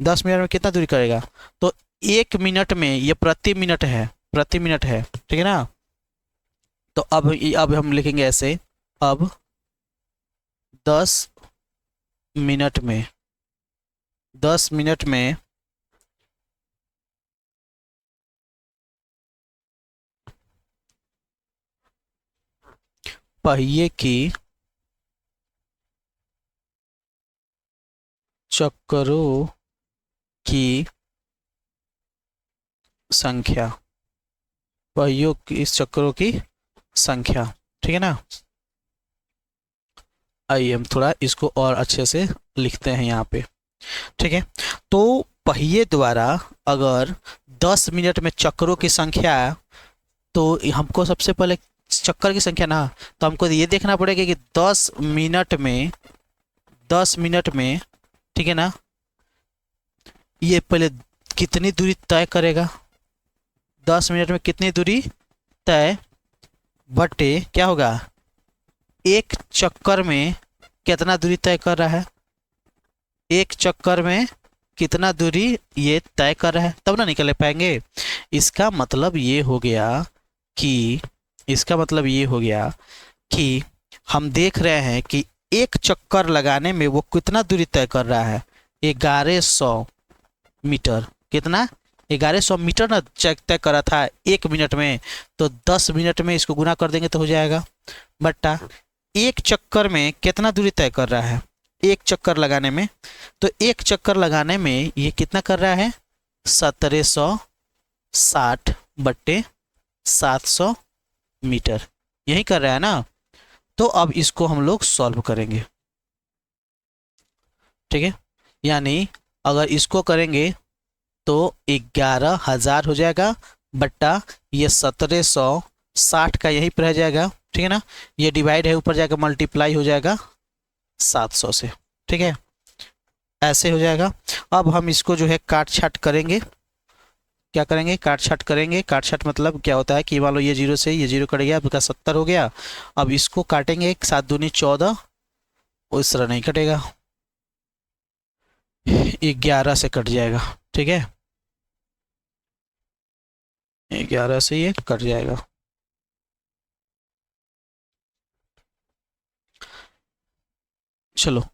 10 मिनट में कितना दूरी करेगा। तो 1 मिनट में, ये प्रति मिनट है, प्रति मिनट है, ठीक है ना। तो अब हम लिखेंगे ऐसे, अब 10 मिनट में, 10 मिनट में पहिए की चक्करों की संख्या, पहियों की इस चक्करों की संख्या, ठीक है ना। आइए हम थोड़ा इसको और अच्छे से लिखते हैं यहाँ पे। ठीक है, तो पहिए द्वारा अगर 10 मिनट में चक्करों की संख्या, तो हमको सबसे पहले चक्कर की संख्या ना, तो हमको ये देखना पड़ेगा कि 10 मिनट में, 10 मिनट में, ठीक है ना, ये पहले कितनी दूरी तय करेगा, 10 मिनट में कितनी दूरी तय, बटे क्या होगा, एक चक्कर में कितना दूरी तय कर रहा है, एक चक्कर में कितना दूरी ये तय कर रहा है, तब ना निकल पाएंगे। इसका मतलब ये हो गया कि इसका मतलब ये हो गया कि हम देख रहे हैं कि एक चक्कर लगाने में वो कितना दूरी तय कर रहा है, 1100 मीटर। कितना? 1100 मीटर ना तय करा था 1 मिनट में, तो 10 मिनट में इसको गुना कर देंगे तो हो जाएगा, बट्टा एक चक्कर में कितना दूरी तय कर रहा है, एक चक्कर लगाने में। तो एक चक्कर लगाने में ये कितना कर रहा है, 1760/700 मीटर, यही कर रहा है ना। तो अब इसको हम लोग सॉल्व करेंगे, ठीक है। यानी अगर इसको करेंगे तो 11,000 हो जाएगा, बट्टा ये 1760 का यहीं पर रह जाएगा, ठीक है ना। ये डिवाइड है, ऊपर जाकर मल्टीप्लाई हो जाएगा 700 से, ठीक है, ऐसे हो जाएगा। अब हम इसको जो है काट छाट करेंगे। क्या करेंगे? काट छाट करेंगे। काट छाट मतलब क्या होता है कि मान लो ये 0 से ये 0 कट गया, आपका 70 हो गया। अब इसको काटेंगे, 7 दूनी 14, उस तरह नहीं कटेगा, 11 से कट जाएगा, ठीक है, 11 से ये कट जाएगा। चलो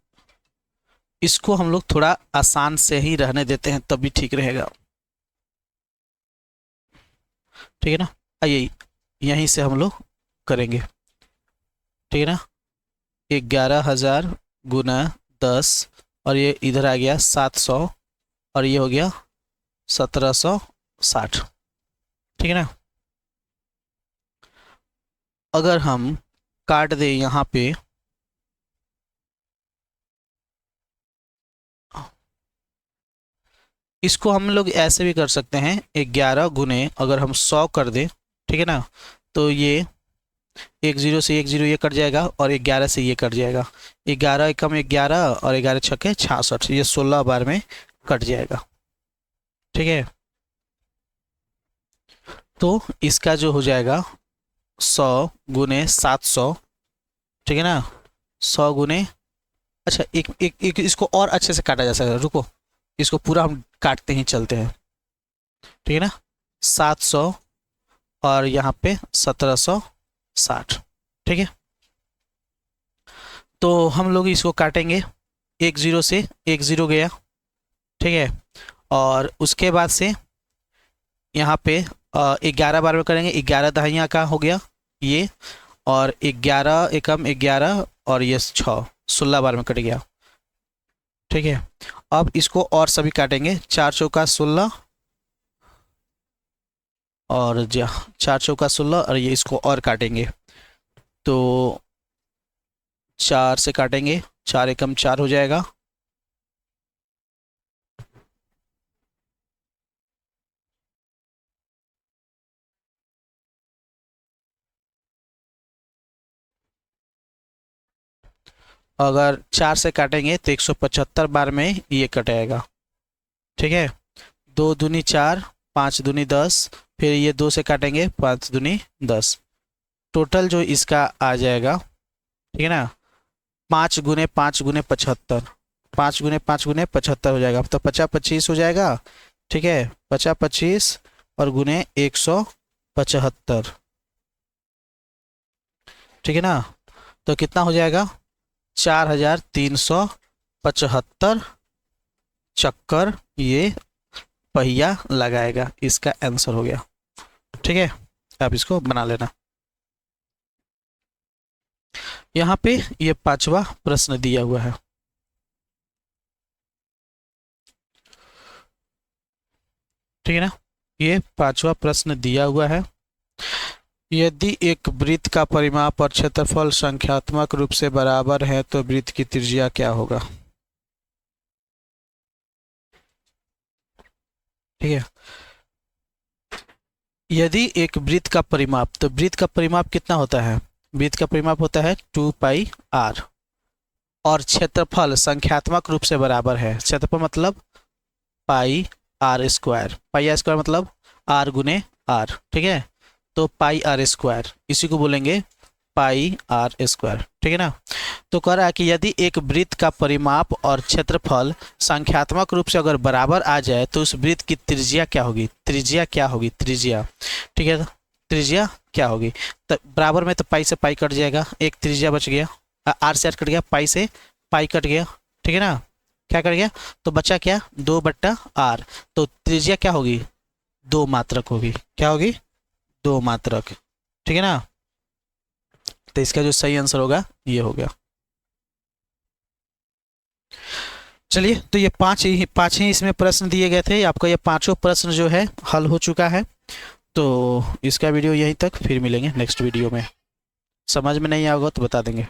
इसको हम लोग थोड़ा आसान से ही रहने देते हैं, तब भी ठीक रहेगा, ठीक है ना। आइए यहीं से हम लोग करेंगे, ठीक है ना। 11,000 गुना 10, और ये इधर आ गया 700, और ये हो गया 1760, ठीक है ना। अगर हम काट दें यहाँ पे, इसको हम लोग ऐसे भी कर सकते हैं, 11 गुने अगर हम 100 कर दें, ठीक है ना, तो ये 10 से 10 ये कट जाएगा, और 11 से ये कट जाएगा, 11 एकम 11 और 11 छक्के 66, ये 16 बार में कट जाएगा, ठीक है। तो इसका जो हो जाएगा 100 गुने 700, ठीक है ना, 100 गुने, अच्छा एक इसको और अच्छे से काटा जा सकता है, रुको, इसको पूरा हम काटते ही चलते हैं, ठीक है ना। 700 और यहाँ पे 1760, ठीक है। तो हम लोग इसको काटेंगे, 10 से 10 गया, ठीक है, और उसके बाद से यहाँ पे 11 बार में करेंगे, 11 दहाइयाँ का हो गया ये, और 11 एकम 11 और ये 16 बार में कट गया, ठीक है। अब इसको और सभी काटेंगे, 4 चौका 16, और 4 चौका 16, और ये इसको और काटेंगे, तो 4 से काटेंगे, 4 एकम 4 हो जाएगा, अगर 4 से काटेंगे तो 175 बार में ये कटेगा, ठीक है। 2 दूनी 4, 5 दूनी 10, फिर ये 2 से काटेंगे, 5 दूनी 10, टोटल जो इसका आ जाएगा, ठीक है ना, 5 गुने 5 गुने 75, 5 गुने 5 गुने 75 हो जाएगा, तो 50 25 हो जाएगा, ठीक है, 50 25 और गुने 175, ठीक है ना। तो कितना हो जाएगा, 4375 चक्कर ये पहिया लगाएगा, इसका आंसर हो गया, ठीक है। आप इसको बना लेना। यहाँ पे ये 5वां प्रश्न दिया हुआ है, ठीक है ना, ये 5वां प्रश्न दिया हुआ है। यदि एक वृत्त का परिमाप और क्षेत्रफल संख्यात्मक रूप से बराबर है तो वृत्त की त्रिज्या क्या होगा, ठीक है। यदि एक वृत्त का परिमाप, तो वृत्त का परिमाप कितना होता है, वृत्त का परिमाप होता है 2πr, और क्षेत्रफल संख्यात्मक रूप से बराबर है, क्षेत्रफल मतलब πr², πr² मतलब r गुने r, ठीक है, तो πr², इसी को बोलेंगे πr², ठीक है ना। तो कह रहा है कि यदि एक वृत्त का परिमाप और क्षेत्रफल संख्यात्मक रूप से अगर बराबर आ जाए तो उस वृत्त की त्रिज्या क्या होगी, त्रिज्या क्या होगी, त्रिज्या, ठीक है, त्रिज्या क्या होगी। तो बराबर में तो पाई से पाई कट जाएगा, एक त्रिज्या बच गया, आर से आर कट गया, पाई से पाई कट गया, ठीक है ना, क्या कट गया, तो बचा क्या, 2/r। तो त्रिज्या क्या होगी, 2 मात्रक होगी, क्या होगी, 2 मात्रक, ठीक है ना। तो इसका जो सही आंसर होगा ये हो गया। चलिए, तो ये पांच ही इसमें प्रश्न दिए गए थे, आपका ये पांचों प्रश्न जो है हल हो चुका है। तो इसका वीडियो यहीं तक, फिर मिलेंगे नेक्स्ट वीडियो में। समझ में नहीं आएगा तो बता देंगे।